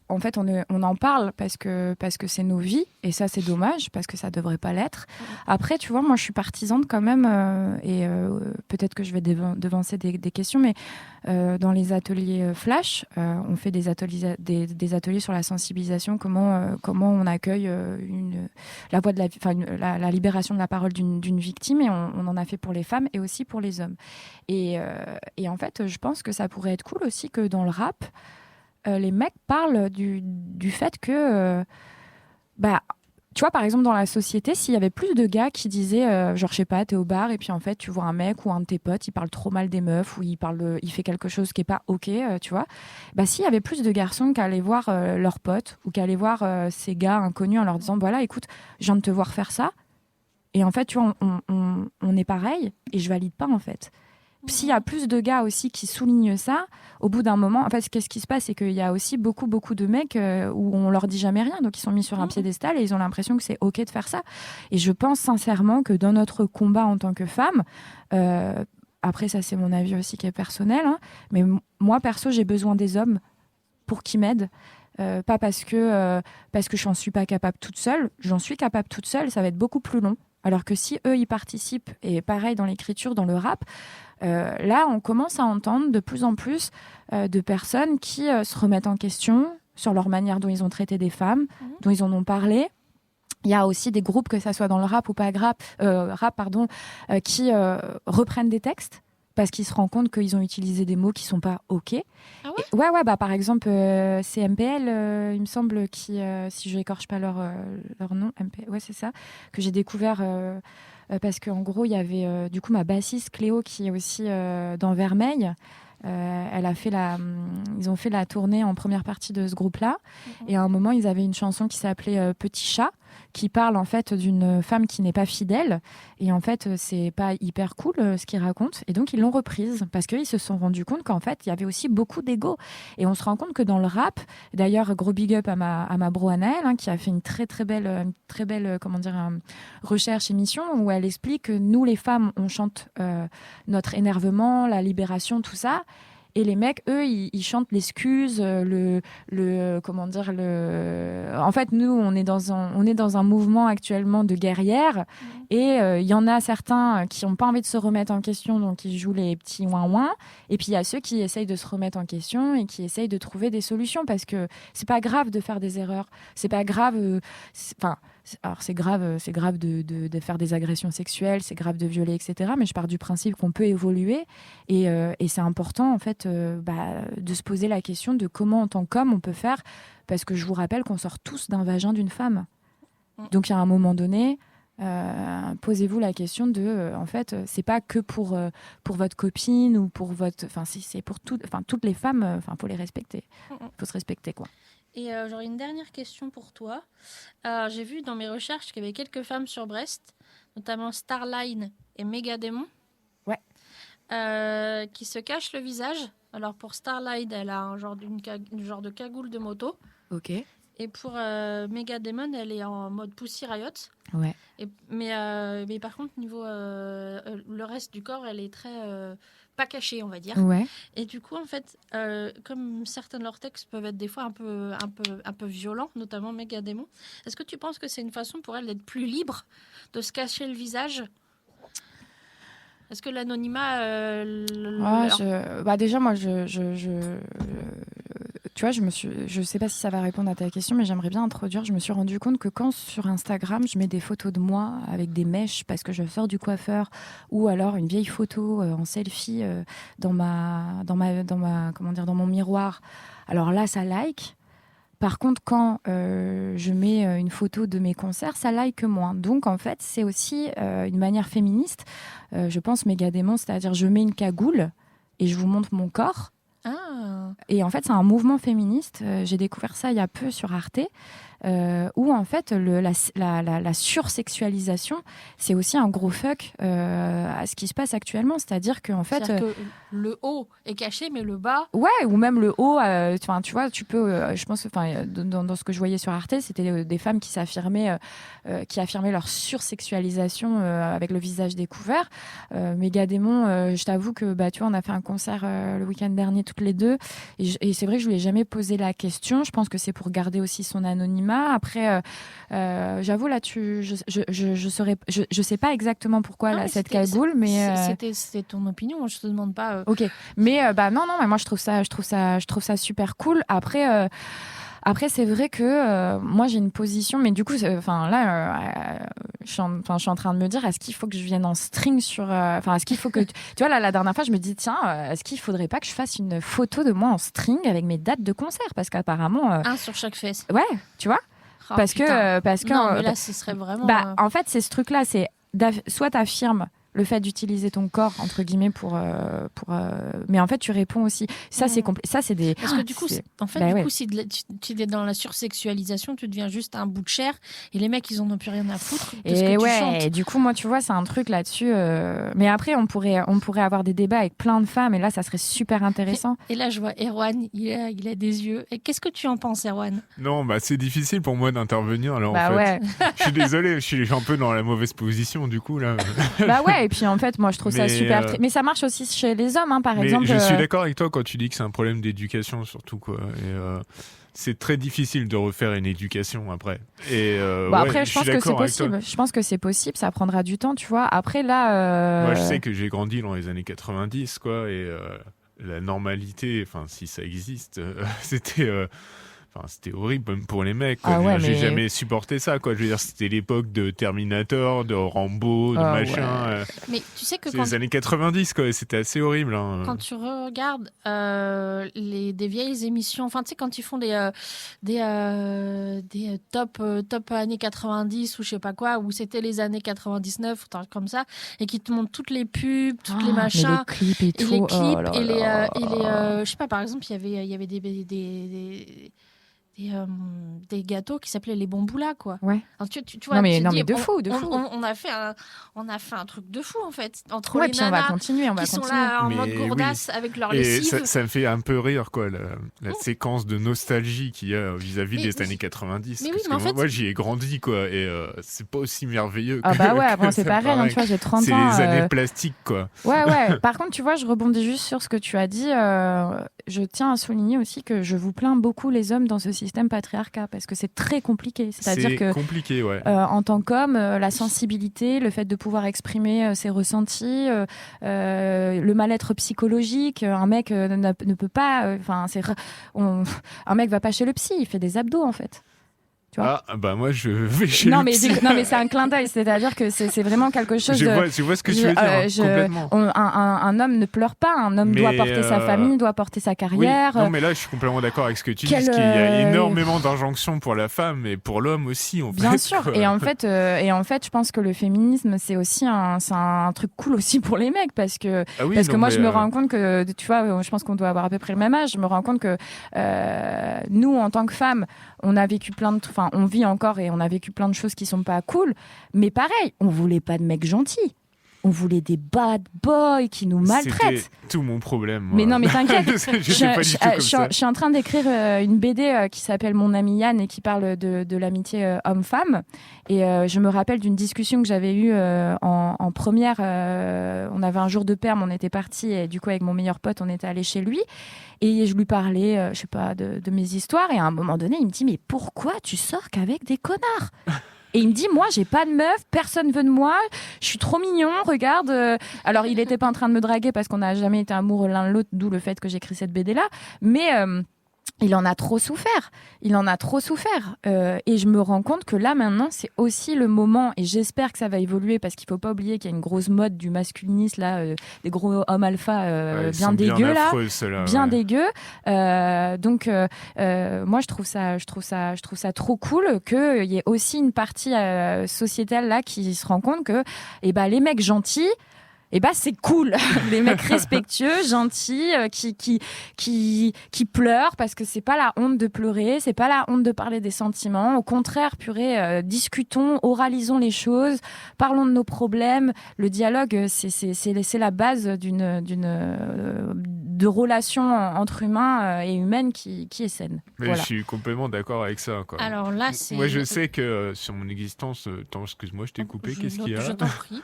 en fait, on en parle parce que c'est nos vies et ça c'est dommage parce que ça devrait pas l'être. Après, tu vois, moi je suis partisane quand même et peut-être que je vais devancer des questions, mais dans les ateliers Flash, on fait des ateliers sur la sensibilisation, comment on accueille la voix de la libération de la parole d'une victime, et on en a fait pour les femmes et aussi pour les hommes. Et en fait, je pense que ça pourrait être cool aussi que dans le rap, les mecs parlent du fait que, tu vois, par exemple, dans la société, s'il y avait plus de gars qui disaient, genre, je sais pas, t'es au bar et puis en fait, tu vois un mec ou un de tes potes, il parle trop mal des meufs ou il fait quelque chose qui est pas OK, tu vois, s'il y avait plus de garçons qui allaient voir leurs potes ou qui allaient voir ces gars inconnus en leur disant, voilà, écoute, je viens de te voir faire ça et en fait, tu vois, on est pareil et je valide pas, en fait. s'il y a plus de gars aussi qui soulignent ça, au bout d'un moment, en fait, qu'est-ce qui se passe, c'est qu'il y a aussi beaucoup de mecs où on leur dit jamais rien, donc ils sont mis sur un piédestal et ils ont l'impression que c'est ok de faire ça. Et je pense sincèrement que dans notre combat en tant que femme, après ça c'est mon avis aussi qui est personnel, hein, mais moi perso j'ai besoin des hommes pour qu'ils m'aident. Pas parce que j'en suis pas capable toute seule, j'en suis capable toute seule, ça va être beaucoup plus long. Alors que si eux, ils participent, et pareil dans l'écriture, dans le rap, là, on commence à entendre de plus en plus de personnes qui se remettent en question sur leur manière dont ils ont traité des femmes, dont ils en ont parlé. Il y a aussi des groupes, que ça soit dans le rap ou pas qui reprennent des textes parce qu'ils se rendent compte qu'ils ont utilisé des mots qui sont pas OK. Ah ouais? Ouais, bah par exemple, c'est MPL, il me semble, qui, si je n'écorche pas leur nom, MPL, ouais, c'est ça, que j'ai découvert parce qu'en gros, il y avait du coup ma bassiste Cléo qui est aussi dans Vermeil. Ils ont fait la tournée en première partie de ce groupe-là. Et à un moment, ils avaient une chanson qui s'appelait Petit chat, qui parle en fait d'une femme qui n'est pas fidèle. Et en fait, c'est pas hyper cool ce qu'ils racontent. Et donc, ils l'ont reprise parce qu'ils se sont rendus compte qu'en fait, il y avait aussi beaucoup d'ego. Et on se rend compte que dans le rap, d'ailleurs, gros big up à ma bro Anaëlle, hein, qui a fait une très belle recherche émission où elle explique que nous, les femmes, on chante notre énervement, la libération, tout ça. Et les mecs, eux, ils chantent l'excuse, en fait, nous, on est dans un mouvement actuellement de guerrières. Et il y en a certains qui n'ont pas envie de se remettre en question, donc ils jouent les petits ouin-ouin. Et puis il y a ceux qui essayent de se remettre en question et qui essayent de trouver des solutions parce que c'est pas grave de faire des erreurs. C'est pas grave. Alors c'est grave de faire des agressions sexuelles, c'est grave de violer, etc. Mais je pars du principe qu'on peut évoluer et c'est important en fait de se poser la question de comment en tant qu'homme on peut faire, parce que je vous rappelle qu'on sort tous d'un vagin d'une femme. Donc il y a un moment donné, posez-vous la question de, en fait, c'est pas que pour votre copine ou pour votre, c'est pour toutes les femmes. Faut les respecter, faut se respecter quoi. Et j'aurais une dernière question pour toi. J'ai vu dans mes recherches qu'il y avait quelques femmes sur Brest, notamment Starline et Megadémon, qui se cachent le visage. Alors pour Starline, elle a un genre de cagoule de moto. Ok. Et pour Megadémon, elle est en mode Pussy Riot. Ouais. Mais par contre, niveau le reste du corps, elle est très pas cachée, on va dire. Ouais. Et du coup, en fait, comme certains de leurs textes peuvent être des fois un peu violents, notamment Megadémon, est-ce que tu penses que c'est une façon pour elle d'être plus libre, de se cacher le visage ? Est-ce que l'anonymat... déjà, moi, tu vois, je sais pas si ça va répondre à ta question, mais j'aimerais bien introduire. Je me suis rendu compte que quand sur Instagram, je mets des photos de moi avec des mèches parce que je sors du coiffeur, ou alors une vieille photo en selfie dans mon miroir. Alors là, ça like. Par contre, quand je mets une photo de mes concerts, ça like moins. Donc, en fait, c'est aussi une manière féministe. Je pense Megadémon, c'est-à-dire je mets une cagoule et je vous montre mon corps. Ah. Et en fait, c'est un mouvement féministe. J'ai découvert ça il y a peu sur Arte, où en fait, la sursexualisation, c'est aussi un gros fuck à ce qui se passe actuellement. C'est-à-dire qu'en fait... C'est-à-dire que le haut est caché, mais le bas... Ouais, ou même le haut, tu vois, tu peux... je pense que dans ce que je voyais sur Arte, c'était des femmes qui affirmaient leur sursexualisation avec le visage découvert. Megadémon, je t'avoue que tu vois, on a fait un concert le week-end dernier toutes les deux, et c'est vrai que je lui ai jamais posé la question. Je pense que c'est pour garder aussi son anonymat. Après, j'avoue là, je sais pas exactement pourquoi là, cette cagoule, mais c'était ton opinion. Je te demande pas. Ok, mais non, mais moi je trouve ça super cool. Après, c'est vrai que moi, j'ai une position, mais du coup, je suis en train de me dire, est-ce qu'il faut que je vienne en string sur... est-ce qu'il faut que... Tu vois, là, la dernière fois, je me dis, tiens, est-ce qu'il faudrait pas que je fasse une photo de moi en string avec mes dates de concert ? Parce qu'apparemment... Un sur chaque fesse. Ouais, tu vois ? Parce que... Non, mais là, ce serait vraiment... en fait, c'est ce truc-là, c'est soit t'affirmes le fait d'utiliser ton corps entre guillemets pour mais en fait tu réponds aussi ça c'est des parce que du coup en fait bah du ouais. coup si tu es dans la sursexualisation tu deviens juste un bout de chair et les mecs ils en ont plus rien à foutre de ce que tu chantes. Et du coup moi tu vois c'est un truc là-dessus mais après on pourrait avoir des débats avec plein de femmes et là ça serait super intéressant. Et là je vois Erwan il a des yeux et qu'est-ce que tu en penses Erwan? Non, bah c'est difficile pour moi d'intervenir là Bah en fait. ouais. Je suis désolé, je suis un peu dans la mauvaise position du coup là. Bah ouais, et puis en fait moi je trouve ça super mais ça marche aussi chez les hommes hein, par exemple. Je suis d'accord avec toi quand tu dis que c'est un problème d'éducation surtout quoi. Et c'est très difficile de refaire une éducation après. Et après je pense que c'est possible. Je pense que c'est possible, ça prendra du temps, tu vois. Après là moi je sais que j'ai grandi dans les années 90 quoi et la normalité, enfin si ça existe, c'était horrible même pour les mecs quoi. J'ai jamais supporté ça quoi. Je veux dire c'était l'époque de Terminator, de Rambo, de machin. Ouais. Mais tu sais que c'est les années 90 quoi, c'était assez horrible hein. Quand tu regardes des vieilles émissions, enfin tu sais quand ils font des top années 90 ou je sais pas quoi, où c'était les années 99 ou un truc comme ça et qui te montrent toutes les pubs, toutes les machins, les clips et tout. Les clips et les je sais pas par exemple il y avait des gâteaux qui s'appelaient les bamboulas quoi. Ouais. Alors, tu vois, non mais dis, de fou. On a fait un truc de fou en fait entre ouais, les puis nanas on va continuer qui sont là en mode gourdasse avec leur lessive. Ça me fait un peu rire quoi la séquence de nostalgie qu'il y a vis-à-vis des années 90 parce que en fait, moi j'y ai grandi quoi et c'est pas aussi merveilleux que bah ouais, bon, c'est pareil hein, tu vois, j'ai 30 ans. C'est les années plastiques quoi. Ouais. Par contre, tu vois, je rebondis juste sur ce que tu as dit, je tiens à souligner aussi que je vous plains beaucoup les hommes dans ce système patriarcat parce que c'est très compliqué. C'est-à-dire que compliqué, ouais. En tant qu'homme, la sensibilité, le fait de pouvoir exprimer ses ressentis, le mal-être psychologique, un mec ne peut pas. Un mec va pas chez le psy, il fait des abdos en fait. Tu vois bah moi je vais chez non, le mais psy. Non mais c'est un clin d'œil, c'est-à-dire que c'est vraiment quelque chose je vois ce que tu veux dire, complètement. Un homme ne pleure pas, un homme doit porter sa famille, doit porter sa carrière. Oui. Non mais là je suis complètement d'accord avec ce que tu dis, parce qu'il y a énormément d'injonctions pour la femme et pour l'homme aussi en fait. Bien sûr, et en fait je pense que le féminisme c'est aussi un truc cool aussi pour les mecs parce que moi je me rends compte que tu vois, je pense qu'on doit avoir à peu près le même âge, je me rends compte que nous en tant que femmes, on a vécu on vit encore et on a vécu plein de choses qui sont pas cool, mais pareil, on voulait pas de mecs gentils. On voulait des bad boys qui nous maltraitent. C'était tout mon problème. Moi. Mais non, mais t'inquiète. Je suis en train d'écrire une BD qui s'appelle Mon ami Yann et qui parle de l'amitié homme-femme. Et je me rappelle d'une discussion que j'avais eue en première. On avait un jour de perm, on était partis et du coup avec mon meilleur pote, on était allé chez lui. Et je lui parlais, je sais pas, de mes histoires. Et à un moment donné, il me dit mais pourquoi tu sors qu'avec des connards? Et il me dit, moi, j'ai pas de meuf, personne veut de moi, je suis trop mignon, regarde. Alors, il était pas en train de me draguer parce qu'on n'a jamais été amoureux l'un de l'autre, d'où le fait que j'écris cette BD-là. Mais il en a trop souffert. Et je me rends compte que là, maintenant, c'est aussi le moment, et j'espère que ça va évoluer, parce qu'il faut pas oublier qu'il y a une grosse mode du masculinisme, là, des gros hommes alpha bien dégueux, là. Bien dégueux. Donc, moi, je trouve ça trop cool qu'il y ait aussi une partie sociétale, là, qui se rend compte que, les mecs gentils, c'est cool. Les mecs respectueux, gentils, qui pleurent parce que c'est pas la honte de pleurer, c'est pas la honte de parler des sentiments. Au contraire, purée, discutons, oralisons les choses, parlons de nos problèmes. Le dialogue, c'est la base de relations entre humains et humaines qui est saine. Mais voilà. Je suis complètement d'accord avec ça, quoi. Alors là, c'est... Moi, je sais que sur mon existence... Attends, excuse-moi, je t'ai coupé. Qu'est-ce qu'il y a? Je t'en prie.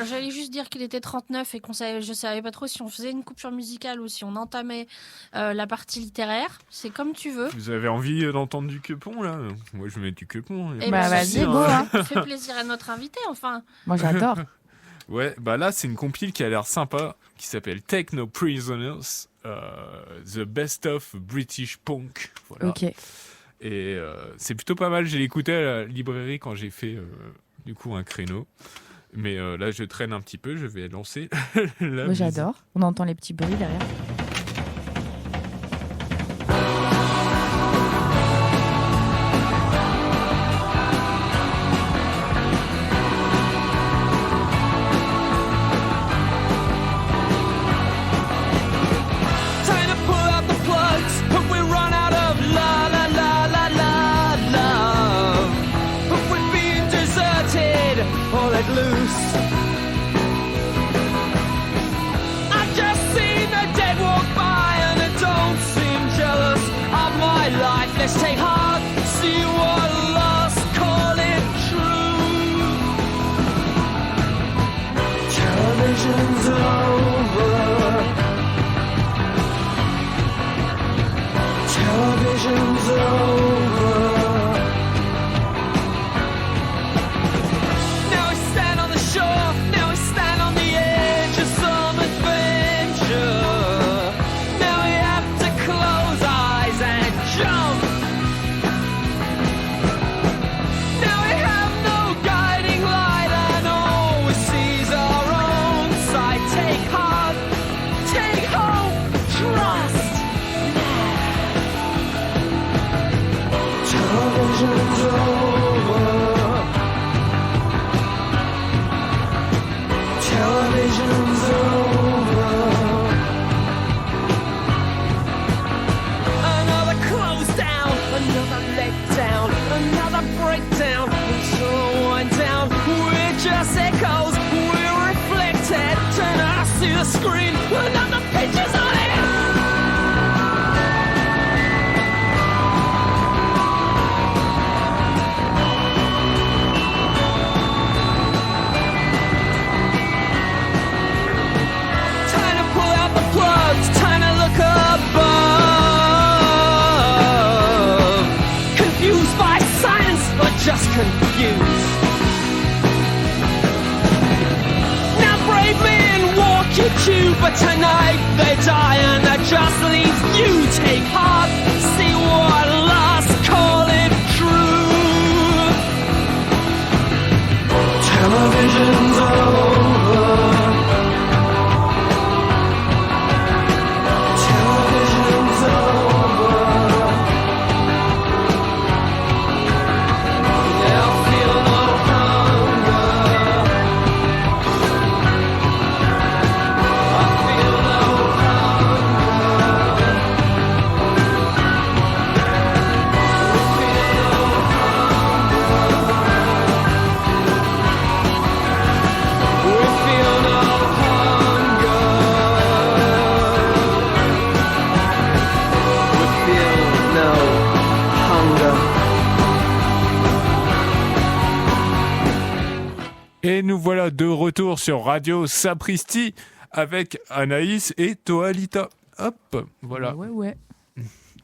J'allais juste dire qu'il était 39 et je savais pas trop si on faisait une coupure musicale ou si on entamait la partie littéraire. C'est comme tu veux. Vous avez envie d'entendre du quepon, là? Moi, je mets du quepon. Vas-y, go. Fais plaisir à notre invité, enfin. Moi, j'adore. Ouais, là, c'est une compile qui a l'air sympa, qui s'appelle Take No Prisoners, The Best of British Punk. Voilà. Ok. Et c'est plutôt pas mal. J'ai écouté à la librairie quand j'ai fait, du coup, un créneau. Mais là, je traîne un petit peu, je vais lancer la Moi, j'adore. On entend les petits bruits derrière. loose. I just seen the dead walk by and I don't seem jealous of my life. Let's take heart, see what lost, call it true. Television's over. Television's over. Now we stand on the shore, now we stand on the edge of some adventure. Now we have to close eyes and jump. Now we have no guiding light and all we see is our own sight. Take heart, take hope, trust. Television's over. Television's over. Another close down, another let down, another breakdown. It's all wind down. We're just echoes, we're reflected. Turn us to the screen, another picture's on it. Time to look above. Confused by science, or just confused. Now brave men walk you too, but tonight they die and that just leaves you. Take heart, see what lost, call it true. Television's over. Et nous voilà de retour sur Radio Sapristi avec Anaïs et Toalita. Hop, voilà. Ouais.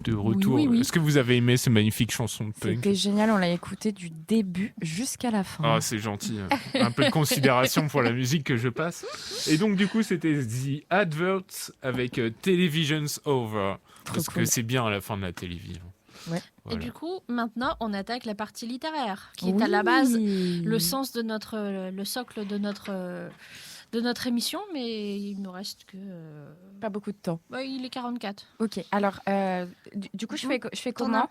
De retour. Oui. Est-ce que vous avez aimé ces magnifiques chansons de punk ? C'était génial, on l'a écouté du début jusqu'à la fin. Ah, c'est gentil. Un peu de considération pour la musique que je passe. Et donc, du coup, c'était The Adverts avec Television's Over. Parce que c'est bien à la fin de la télévision. Ouais. Voilà. Et du coup, maintenant, on attaque la partie littéraire, qui est à la base le sens de le socle de notre émission, mais il ne reste que... Pas beaucoup de temps. Il est 44. Ok, alors, du coup, je fais comment ?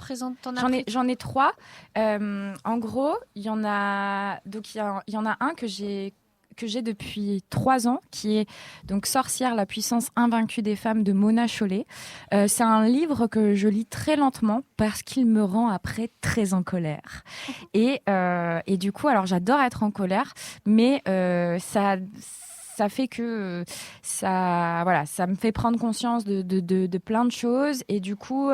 J'en ai 3. En gros, il y en a un que j'ai depuis 3 ans, qui est donc Sorcière, la puissance invaincue des femmes de Mona Chollet. C'est un livre que je lis très lentement parce qu'il me rend après très en colère. Et du coup, alors j'adore être en colère, mais ça fait que ça me fait prendre conscience de plein de choses, et du coup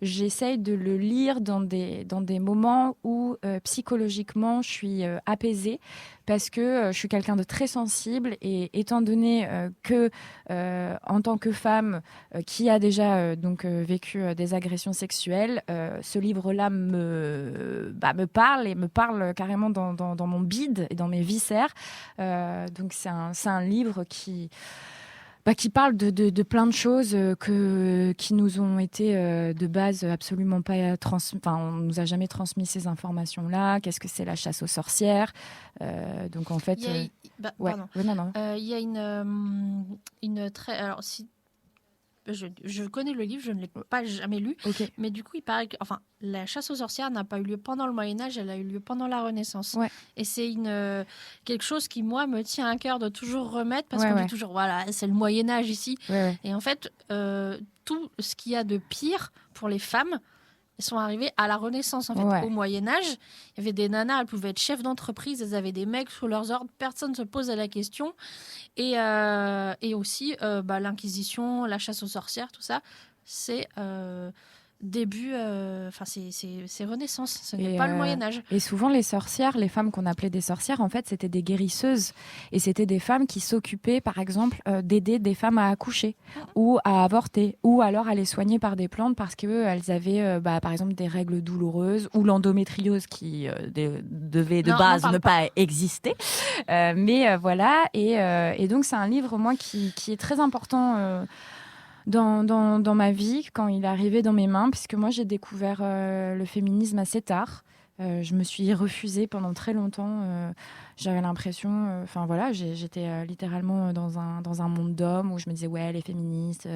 j'essaye de le lire dans des moments où psychologiquement je suis apaisée, parce que je suis quelqu'un de très sensible, et étant donné que en tant que femme qui a déjà vécu des agressions sexuelles, ce livre-là me parle, et me parle carrément dans mon bide et dans mes viscères. Donc c'est un livre qui parle de plein de choses qui nous ont été de base absolument pas transmises. Enfin, on nous a jamais transmis ces informations-là. Qu'est-ce que c'est la chasse aux sorcières ? Donc en fait, il y a une très. Alors si. Je connais le livre, je ne l'ai pas jamais lu, mais du coup, il paraît que la chasse aux sorcières n'a pas eu lieu pendant le Moyen-Âge, elle a eu lieu pendant la Renaissance. Ouais. Et c'est quelque chose qui, moi, me tient à cœur de toujours remettre, parce qu'on dit toujours, voilà, c'est le Moyen-Âge ici. Ouais. Et en fait, tout ce qu'il y a de pire pour les femmes Elles sont arrivées à la Renaissance, en fait. Ouais. Au Moyen-Âge, il y avait des nanas, elles pouvaient être chefs d'entreprise, elles avaient des mecs sous leurs ordres, personne ne se posait la question. Et aussi, l'Inquisition, la chasse aux sorcières, tout ça, c'est début... c'est Renaissance, ce n'est pas le Moyen-Âge. Et souvent, les sorcières, les femmes qu'on appelait des sorcières, en fait, c'était des guérisseuses. Et c'était des femmes qui s'occupaient, par exemple, d'aider des femmes à accoucher ou à avorter ou alors à les soigner par des plantes parce qu'elles avaient, par exemple, des règles douloureuses ou l'endométriose qui devait de base ne pas exister. Voilà. Et donc, c'est un livre, moi, qui est très important dans ma vie, quand il est arrivé dans mes mains, puisque moi j'ai découvert le féminisme assez tard. Je me suis refusée pendant très longtemps. J'avais l'impression, j'étais littéralement dans un monde d'hommes où je me disais ouais, les féministes,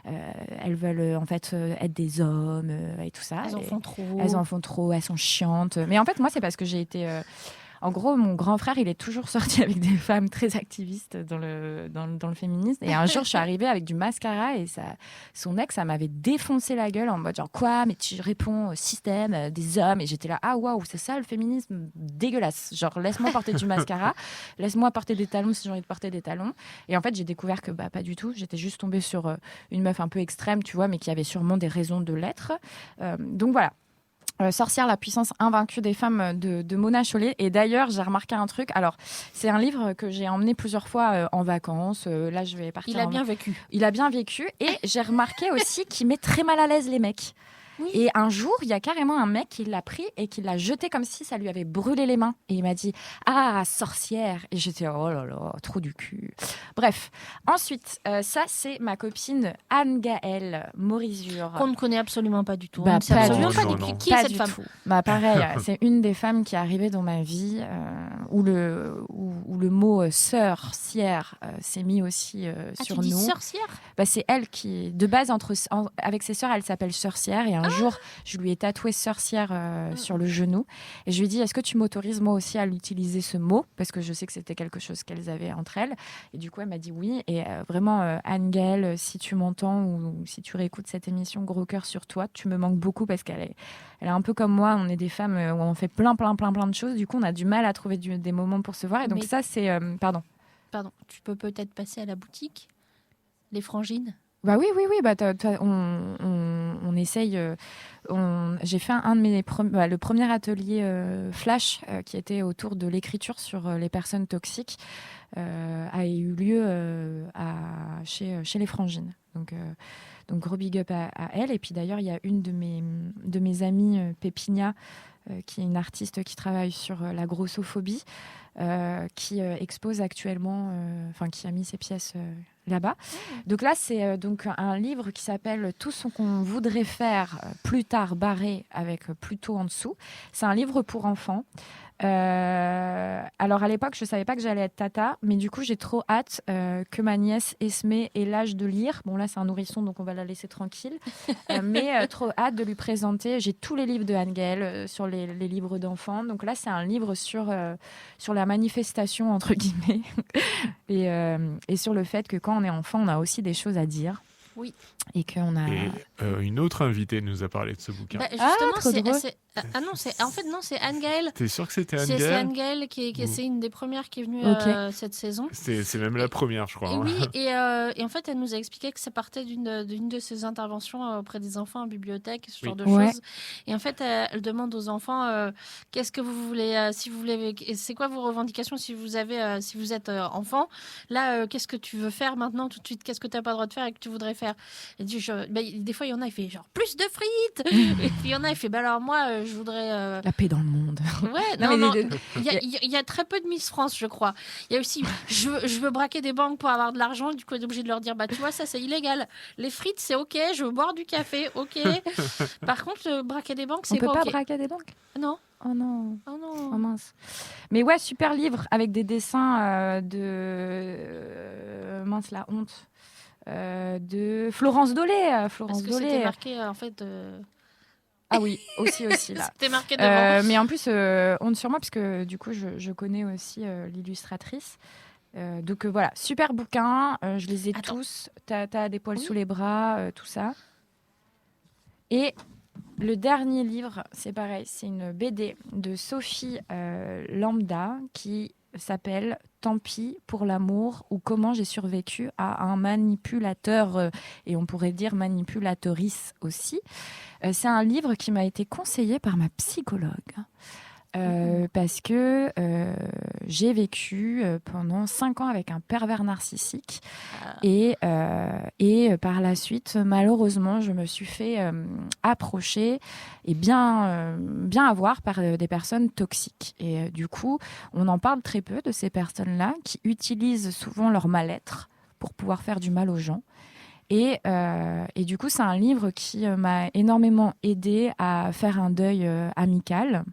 elles veulent en fait être des hommes et tout ça. Elles en font trop. Elles en font trop, elles sont chiantes. Mais en fait, moi, c'est parce que j'ai été en gros, mon grand frère, il est toujours sorti avec des femmes très activistes dans le féminisme. Et un jour, je suis arrivée avec du mascara et son ex, ça m'avait défoncé la gueule en mode genre quoi, mais tu réponds au système des hommes. Et j'étais là, ah waouh, c'est ça le féminisme, dégueulasse. Genre, laisse-moi porter du mascara, laisse-moi porter des talons si j'ai envie de porter des talons. Et en fait, j'ai découvert que pas du tout. J'étais juste tombée sur une meuf un peu extrême, tu vois, mais qui avait sûrement des raisons de l'être. Donc voilà. Sorcière, la puissance invaincue des femmes de Mona Chollet. Et d'ailleurs, j'ai remarqué un truc. Alors, c'est un livre que j'ai emmené plusieurs fois en vacances. Là, je vais partir. Il a bien vécu. Il a bien vécu. Et j'ai remarqué aussi qu'il met très mal à l'aise les mecs. Oui. Et un jour, il y a carrément un mec qui l'a pris et qui l'a jeté comme si ça lui avait brûlé les mains. Et il m'a dit « Ah, sorcière !» Et j'étais « Oh là là, trop du cul !» Bref. Ensuite, ça, c'est ma copine Anne-Gaëlle Morizur. Qu'on ne connaît absolument pas du tout. Bah, on ne sait absolument pas qui est cette femme. Bah, pareil, c'est une des femmes qui est arrivée dans ma vie où le mot sorcière s'est mis aussi sur tu nous. dis sorcière ? Bah, c'est elle qui, de base, avec ses sœurs, elle s'appelle sorcière. Et un jour, je lui ai tatoué sorcière sur le genou. Et je lui ai dit, est-ce que tu m'autorises moi aussi à l'utiliser ce mot ? Parce que je sais que c'était quelque chose qu'elles avaient entre elles. Et du coup, elle m'a dit oui. Et vraiment, Anne-Gaëlle, si tu m'entends ou si tu réécoutes cette émission, gros cœur sur toi, tu me manques beaucoup parce qu'elle est un peu comme moi. On est des femmes où on fait plein de choses. Du coup, on a du mal à trouver des moments pour se voir. Et donc ça, c'est... Pardon, tu peux peut-être passer à la boutique ? Les frangines ? Bah oui. Bah, on essaye. J'ai fait le premier atelier flash qui était autour de l'écriture sur les personnes toxiques a eu lieu chez les frangines. Donc gros big up à elle. Et puis d'ailleurs, il y a une de mes amies, Pépinia, qui est une artiste qui travaille sur la grossophobie, qui expose actuellement, qui a mis ses pièces là-bas. Donc là, c'est donc un livre qui s'appelle « Tout ce qu'on voudrait faire plus tard barré avec plutôt en dessous ». C'est un livre pour enfants. Alors à l'époque, je savais pas que j'allais être tata, mais du coup, j'ai trop hâte que ma nièce Esmé ait l'âge de lire. Bon, là, c'est un nourrisson, donc on va la laisser tranquille. Mais trop hâte de lui présenter. J'ai tous les livres de Anne-Gaëlle sur les livres d'enfants. Donc là, c'est un livre sur la manifestation, entre guillemets, et sur le fait que quand on est enfant, on a aussi des choses à dire. Oui. Et qu'on a... Et une autre invitée nous a parlé de ce bouquin. Bah, justement, c'est c'est Anne-Gaëlle. T'es sûr que c'était Anne-Gaëlle ? C'est Anne-Gaëlle c'est une des premières qui est venue cette saison. C'est même la première, je crois. Et oui, et en fait, elle nous a expliqué que ça partait d'une de ses interventions auprès des enfants en bibliothèque, ce genre de choses. Et en fait, elle demande aux enfants qu'est-ce que vous voulez, si vous voulez, c'est quoi vos revendications si vous êtes enfant. Là, qu'est-ce que tu veux faire maintenant tout de suite ? Qu'est-ce que tu n'as pas le droit de faire et que tu voudrais faire ? Et des fois, il y en a, il fait genre plus de frites. Et puis il y en a, il fait alors moi, je voudrais la paix dans le monde. Ouais, non. Il y a très peu de Miss France, je crois. Il y a aussi je veux braquer des banques pour avoir de l'argent. Du coup, on est obligé de leur dire tu vois, ça c'est illégal. Les frites, c'est ok. Je veux boire du café, ok. Par contre, braquer des banques, c'est pas ok. On peut pas braquer des banques ? Non. Oh non. Oh non. Oh mince. Mais ouais, super livre avec des dessins de mince la honte. De Florence Dolé. Parce que c'était marqué en fait. Ah oui, aussi là. C'était marqué devant. Mais en plus, honte sur moi parce que du coup, je connais aussi l'illustratrice. Donc voilà, super bouquin. Je les ai tous. T'as des poils sous les bras, tout ça. Et Le dernier livre, c'est pareil, c'est une BD de Sophie Lambda qui s'appelle Tant pis pour l'amour ou comment j'ai survécu à un manipulateur et on pourrait dire manipulatrice aussi. C'est un livre qui m'a été conseillé par ma psychologue. Parce que j'ai vécu pendant 5 ans avec un pervers narcissique et par la suite, malheureusement, je me suis fait approcher et bien avoir par des personnes toxiques. Et du coup, on en parle très peu de ces personnes-là qui utilisent souvent leur mal-être pour pouvoir faire du mal aux gens. Et du coup, c'est un livre qui m'a énormément aidée à faire un deuil amical,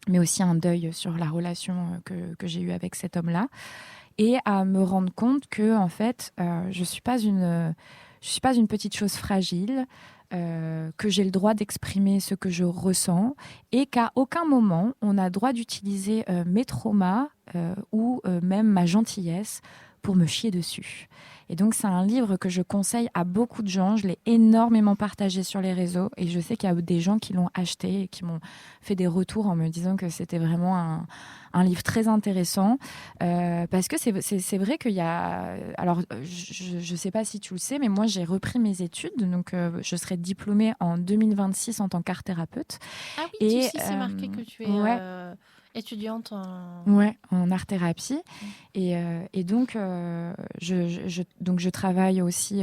mais aussi un deuil sur la relation que j'ai eue avec cet homme-là, et à me rendre compte que en fait, je suis pas une petite chose fragile, que j'ai le droit d'exprimer ce que je ressens, et qu'à aucun moment on a droit d'utiliser mes traumas ou même ma gentillesse pour me chier dessus. Et donc, c'est un livre que je conseille à beaucoup de gens. Je l'ai énormément partagé sur les réseaux et je sais qu'il y a des gens qui l'ont acheté et qui m'ont fait des retours en me disant que c'était vraiment un livre très intéressant. Parce que c'est vrai qu'il y a... Alors, je ne sais pas si tu le sais, mais moi, j'ai repris mes études. Donc, je serai diplômée en 2026 en tant qu'art-thérapeute. Ah oui, c'est marqué que tu es... étudiante en art-thérapie. Et donc, je travaille aussi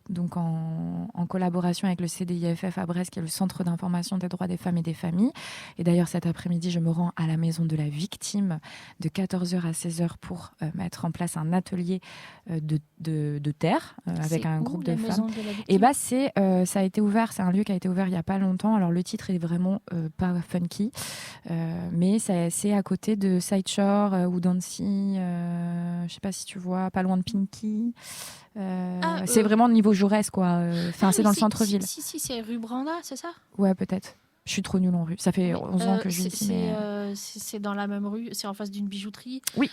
donc en collaboration avec le CDIFF à Brest, qui est le Centre d'information des droits des femmes et des familles. Et d'ailleurs, cet après-midi, je me rends à la maison de la victime de 14h à 16h pour mettre en place un atelier de terre avec un groupe de femmes. Et ça a été ouvert, c'est un lieu qui a été ouvert il n'y a pas longtemps. Alors, le titre est vraiment pas funky, mais c'est à côté de Sideshore ou Dancy, je sais pas si tu vois, pas loin de Pinky. C'est vraiment niveau Jaurès, quoi. C'est dans le centre-ville. Si, c'est rue Branda, c'est ça ? Ouais, peut-être. Je suis trop nulle en rue. Ça fait 11 ans que je vis ici. C'est dans la même rue, c'est en face d'une bijouterie. Oui.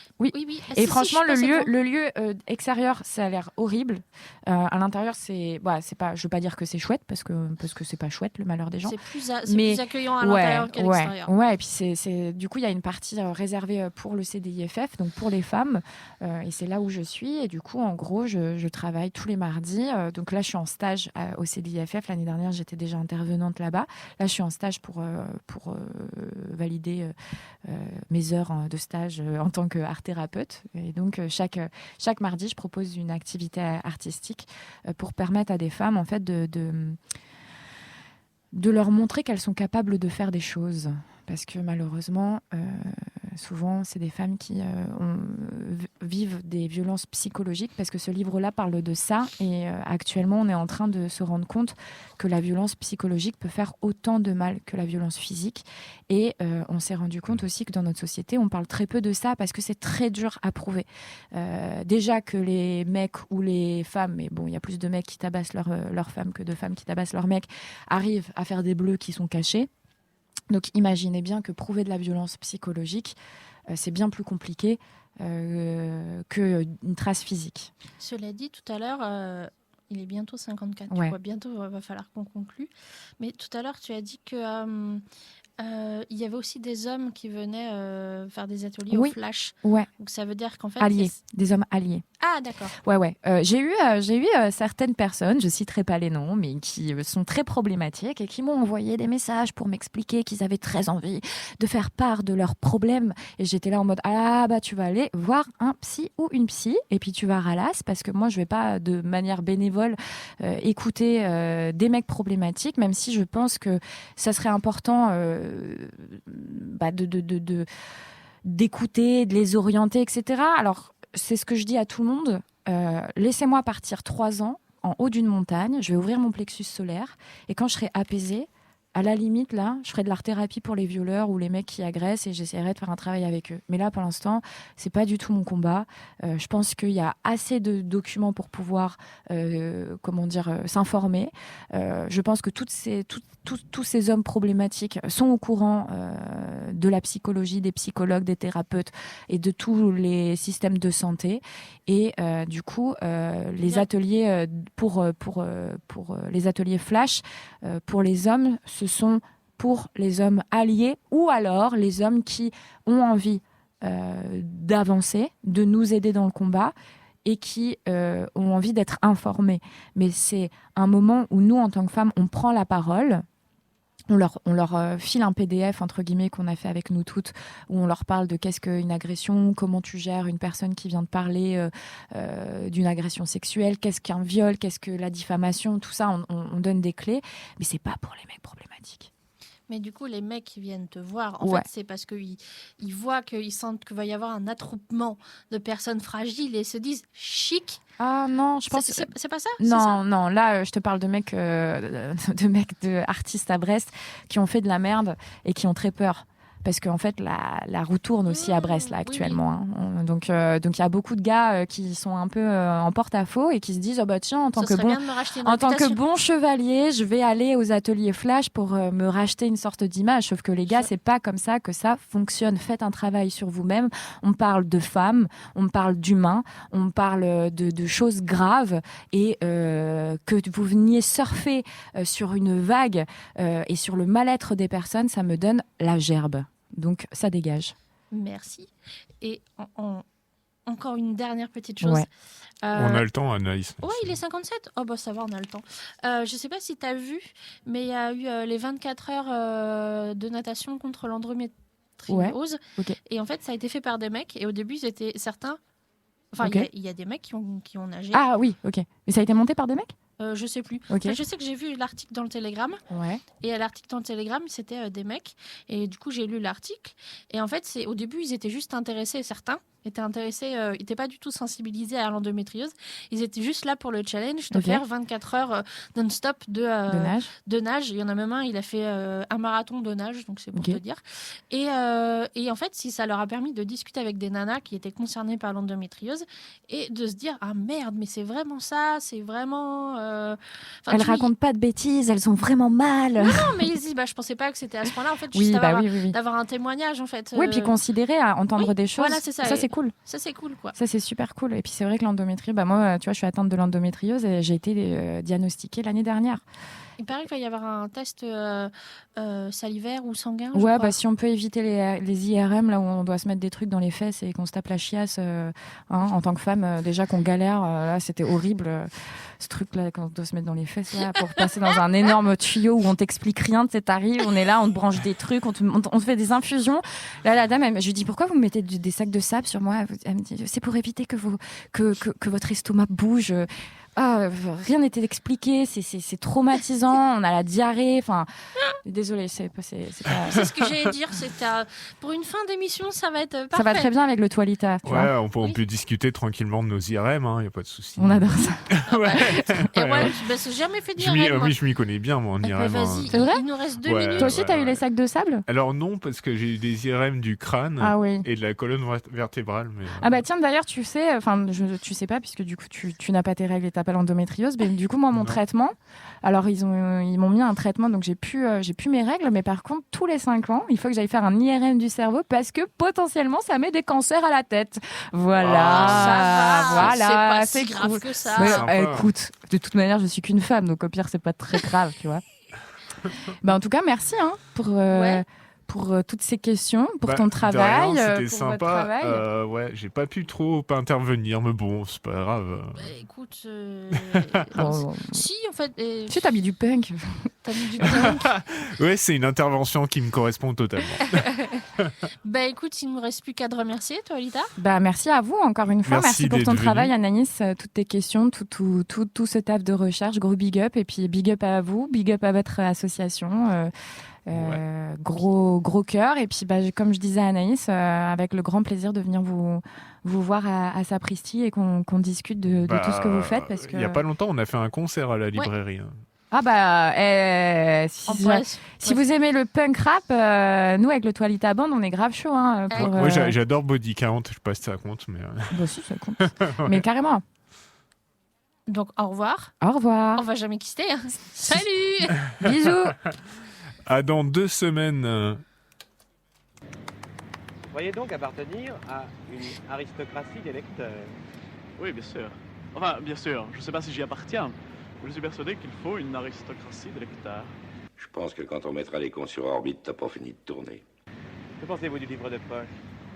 Et franchement, le lieu extérieur, ça a l'air horrible. À l'intérieur, je veux pas dire que c'est chouette parce que c'est pas chouette, le malheur des gens. C'est plus accueillant à l'intérieur qu'à l'extérieur. Ouais, et puis du coup, il y a une partie réservée pour le CDIFF, donc pour les femmes. Et c'est là où je suis. Et du coup, en gros, je travaille tous les mardis. Donc là, je suis en stage au CDIFF. L'année dernière, j'étais déjà intervenante là-bas. Là, je suis en stage pour valider mes heures de stage en tant qu'art-thérapeute. Et donc, chaque mardi, je propose une activité artistique pour permettre à des femmes, en fait, de leur montrer qu'elles sont capables de faire des choses. Parce que malheureusement, souvent, c'est des femmes qui vivent des violences psychologiques, parce que ce livre-là parle de ça. Et actuellement, on est en train de se rendre compte que la violence psychologique peut faire autant de mal que la violence physique. Et on s'est rendu compte aussi que dans notre société, on parle très peu de ça, parce que c'est très dur à prouver. Déjà que les mecs ou les femmes, mais bon, il y a plus de mecs qui tabassent leurs femmes que de femmes qui tabassent leurs mecs, arrivent à faire des bleus qui sont cachés. Donc imaginez bien que prouver de la violence psychologique, c'est bien plus compliqué qu'une trace physique. Cela dit, tout à l'heure, il est bientôt 54, ouais. Tu vois, bientôt il va falloir qu'on conclue. Mais tout à l'heure, tu as dit que il y avait aussi des hommes qui venaient faire des ateliers au flash. Ouais. Donc ça veut dire qu'en fait... Alliés, des hommes alliés. Ah, d'accord. Ouais. J'ai eu certaines personnes, je citerai pas les noms, mais qui sont très problématiques et qui m'ont envoyé des messages pour m'expliquer qu'ils avaient très envie de faire part de leurs problèmes. Et j'étais là en mode, tu vas aller voir un psy ou une psy, et puis tu vas ralasse, parce que moi, je vais pas de manière bénévole écouter des mecs problématiques, même si je pense que ça serait important d'écouter, de les orienter, etc. Alors, c'est ce que je dis à tout le monde. Laissez-moi partir 3 ans en haut d'une montagne. Je vais ouvrir mon plexus solaire. Et quand je serai apaisée, À la limite, là, je ferais de l'art-thérapie pour les violeurs ou les mecs qui agressent et j'essaierais de faire un travail avec eux. Mais là, pour l'instant, c'est pas du tout mon combat. Je pense qu'il y a assez de documents pour pouvoir, s'informer. Je pense que tous ces hommes problématiques sont au courant de la psychologie, des psychologues, des thérapeutes et de tous les systèmes de santé. Et du coup, les ateliers pour les ateliers flash pour les hommes, ce sont pour les hommes alliés ou alors les hommes qui ont envie d'avancer, de nous aider dans le combat et qui ont envie d'être informés. Mais c'est un moment où nous, en tant que femmes, on prend la parole. On leur file un PDF, entre guillemets, qu'on a fait avec nous toutes, où on leur parle de qu'est-ce qu'une agression, comment tu gères une personne qui vient de parler d'une agression sexuelle, qu'est-ce qu'un viol, qu'est-ce que la diffamation, tout ça, on donne des clés. Mais c'est pas pour les mecs problématiques. Mais du coup, les mecs qui viennent te voir, en Ouais. fait, c'est parce qu'ils voient qu'ils sentent qu'il va y avoir un attroupement de personnes fragiles et se disent chic. Ah non, je pense C'est pas ça? Non, là, je te parle de mecs, de artistes à Brest qui ont fait de la merde et qui ont très peur. Parce qu'en fait, la roue tourne aussi à Brest, là, actuellement. Hein. Donc, il y a beaucoup de gars qui sont un peu en porte-à-faux et qui se disent, oh bah tiens, en tant que bon chevalier, je vais aller aux ateliers flash pour me racheter une sorte d'image. Sauf que les gars, c'est pas comme ça que ça fonctionne. Faites un travail sur vous-même. On parle de femmes, on parle d'humains, on parle de choses graves et que vous veniez surfer sur une vague et sur le mal-être des personnes, ça me donne la gerbe. Donc, ça dégage. Merci. Et encore une dernière petite chose. Ouais. On a le temps, Anaïs. Ouais, il est 57. Oh, bah ça va, on a le temps. Je sais pas si tu as vu, mais il y a eu les 24 heures de natation contre l'endométriose. Ouais. Okay. Et en fait, ça a été fait par des mecs. Et au début, ils étaient certains. Enfin, Okay. il y a des mecs qui ont nagé. Ah oui, ok. Mais ça a été monté par des mecs ? Je sais plus. Okay. Enfin, je sais que j'ai vu l'article dans le Télégramme. Ouais. Et à l'article dans le Télégramme, c'était des mecs. Et du coup, j'ai lu l'article. Et en fait, au début, ils étaient juste intéressés, certains étaient intéressés, ils n'étaient pas du tout sensibilisés à l'endométriose. Ils étaient juste là pour le challenge de faire 24 heures non-stop de nage. Il y en a même un, il a fait un marathon de nage, donc c'est pour te dire. Et en fait, si ça leur a permis de discuter avec des nanas qui étaient concernées par l'endométriose et de se dire, ah merde, mais c'est vraiment ça, c'est vraiment... elles racontent pas de bêtises, elles ont vraiment mal. Non, mais ils disent, je pensais pas que c'était à ce point-là, en fait, juste d'avoir un témoignage, en fait. Oui, puis considérer à entendre des choses. Voilà, c'est ça. Ça, c'est cool. Ça, c'est cool, quoi. Ça, c'est super cool. Et puis, c'est vrai que l'endométriose, moi, tu vois, je suis atteinte de l'endométriose et j'ai été diagnostiquée l'année dernière. Il paraît qu'il va y avoir un test salivaire ou sanguin. Ouais, si on peut éviter les IRM, là où on doit se mettre des trucs dans les fesses et qu'on se tape la chiasse, en tant que femme, déjà qu'on galère, là, c'était horrible, ce truc-là, qu'on doit se mettre dans les fesses, là, pour passer dans un énorme tuyau où on t'explique rien, tu sais, t'arrives, on est là, on te branche des trucs, on te fait des infusions. Là, la dame, je lui dis, pourquoi vous me mettez des sacs de sable sur moi ? Elle me dit, c'est pour éviter que votre estomac bouge. Ah, rien n'était expliqué, c'est traumatisant, on a la diarrhée, enfin, désolée, c'est pas... C'est ce que j'allais dire, pour une fin d'émission, ça va être parfait. Ça va très bien avec le Toilita. Ouais, on peut discuter tranquillement de nos IRM, il n'y a pas de souci. On adore ça. Ouais. Et ouais, j'ai jamais fait d'IRM. Oui, je m'y connais bien, moi, en IRM. Vas-y, c'est vrai ? il nous reste 2 minutes. Toi aussi, t'as eu les sacs de sable ? Alors non, parce que j'ai eu des IRM du crâne et de la colonne vertébrale. Mais, Ah bah tiens, d'ailleurs, tu sais, tu sais pas, puisque du coup, tu n'as pas tes règles et t'as pas l'endométriose, mais du coup, moi, mon traitement, alors ils m'ont mis un traitement, donc j'ai plus mes règles, mais par contre, tous les 5 ans, il faut que j'aille faire un IRM du cerveau parce que potentiellement, ça met des cancers à la tête. Voilà, c'est pas si cool. grave que ça. Mais, écoute, de toute manière, je suis qu'une femme, donc au pire, c'est pas très grave, tu vois. En tout cas, merci pour toutes ces questions, pour ton travail. C'était pour sympa. Votre travail. Ouais, j'ai pas pu trop intervenir, mais bon, c'est pas grave. Écoute, si, en fait. Si, t'as mis du punk. T'as mis du punk. Ouais, c'est une intervention qui me correspond totalement. Écoute, il ne nous reste plus qu'à te remercier, toi, Lita. Merci à vous, encore une fois. Merci pour ton travail, Anaïs, toutes tes questions, tout ce taf de recherche. Gros big up. Et puis, big up à vous, big up à votre association. Gros cœur. Et puis, comme je disais à Anaïs, avec le grand plaisir de venir vous voir à Sapristi et qu'on discute de tout ce que vous faites. Parce que... Il n'y a pas longtemps, on a fait un concert à la librairie. Ah bah, si vous aimez le punk rap, nous avec le Toilita Band, on est grave chaud. Hein, pour, Moi j'adore Body Count, je sais pas si ça compte, mais... Bah si, ça compte. Mais carrément. Donc au revoir. Au revoir. On va jamais quitter. Hein. Salut. Bisous. À dans 2 semaines. Croyez donc appartenir à une aristocratie des lecteurs. Oui, bien sûr. Enfin, bien sûr, je ne sais pas si j'y appartiens. Je suis persuadé qu'il faut une aristocratie de lecteurs. Je pense que quand on mettra les cons sur orbite, t'as pas fini de tourner. Que pensez-vous du livre de poche?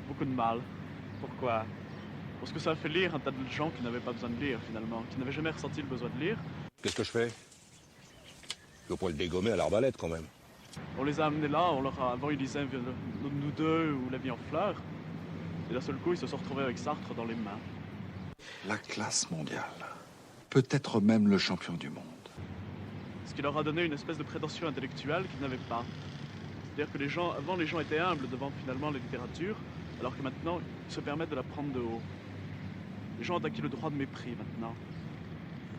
Beaucoup de mal. Pourquoi? Parce que ça a fait lire un tas de gens qui n'avaient pas besoin de lire, finalement, qui n'avaient jamais ressenti le besoin de lire. Qu'est-ce que je fais? Je pourrais le dégommer à l'arbalète quand même. On les a amenés là, avant ils lisaient Nous deux ou La vie en fleurs. Et d'un seul coup, ils se sont retrouvés avec Sartre dans les mains. La classe mondiale. Peut-être même le champion du monde. Ce qui leur a donné une espèce de prétention intellectuelle qu'ils n'avaient pas. C'est-à-dire que avant les gens étaient humbles devant finalement la littérature, alors que maintenant, ils se permettent de la prendre de haut. Les gens ont acquis le droit de mépris maintenant,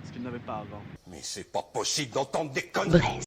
ce qu'ils n'avaient pas avant. Mais c'est pas possible d'entendre des conneries.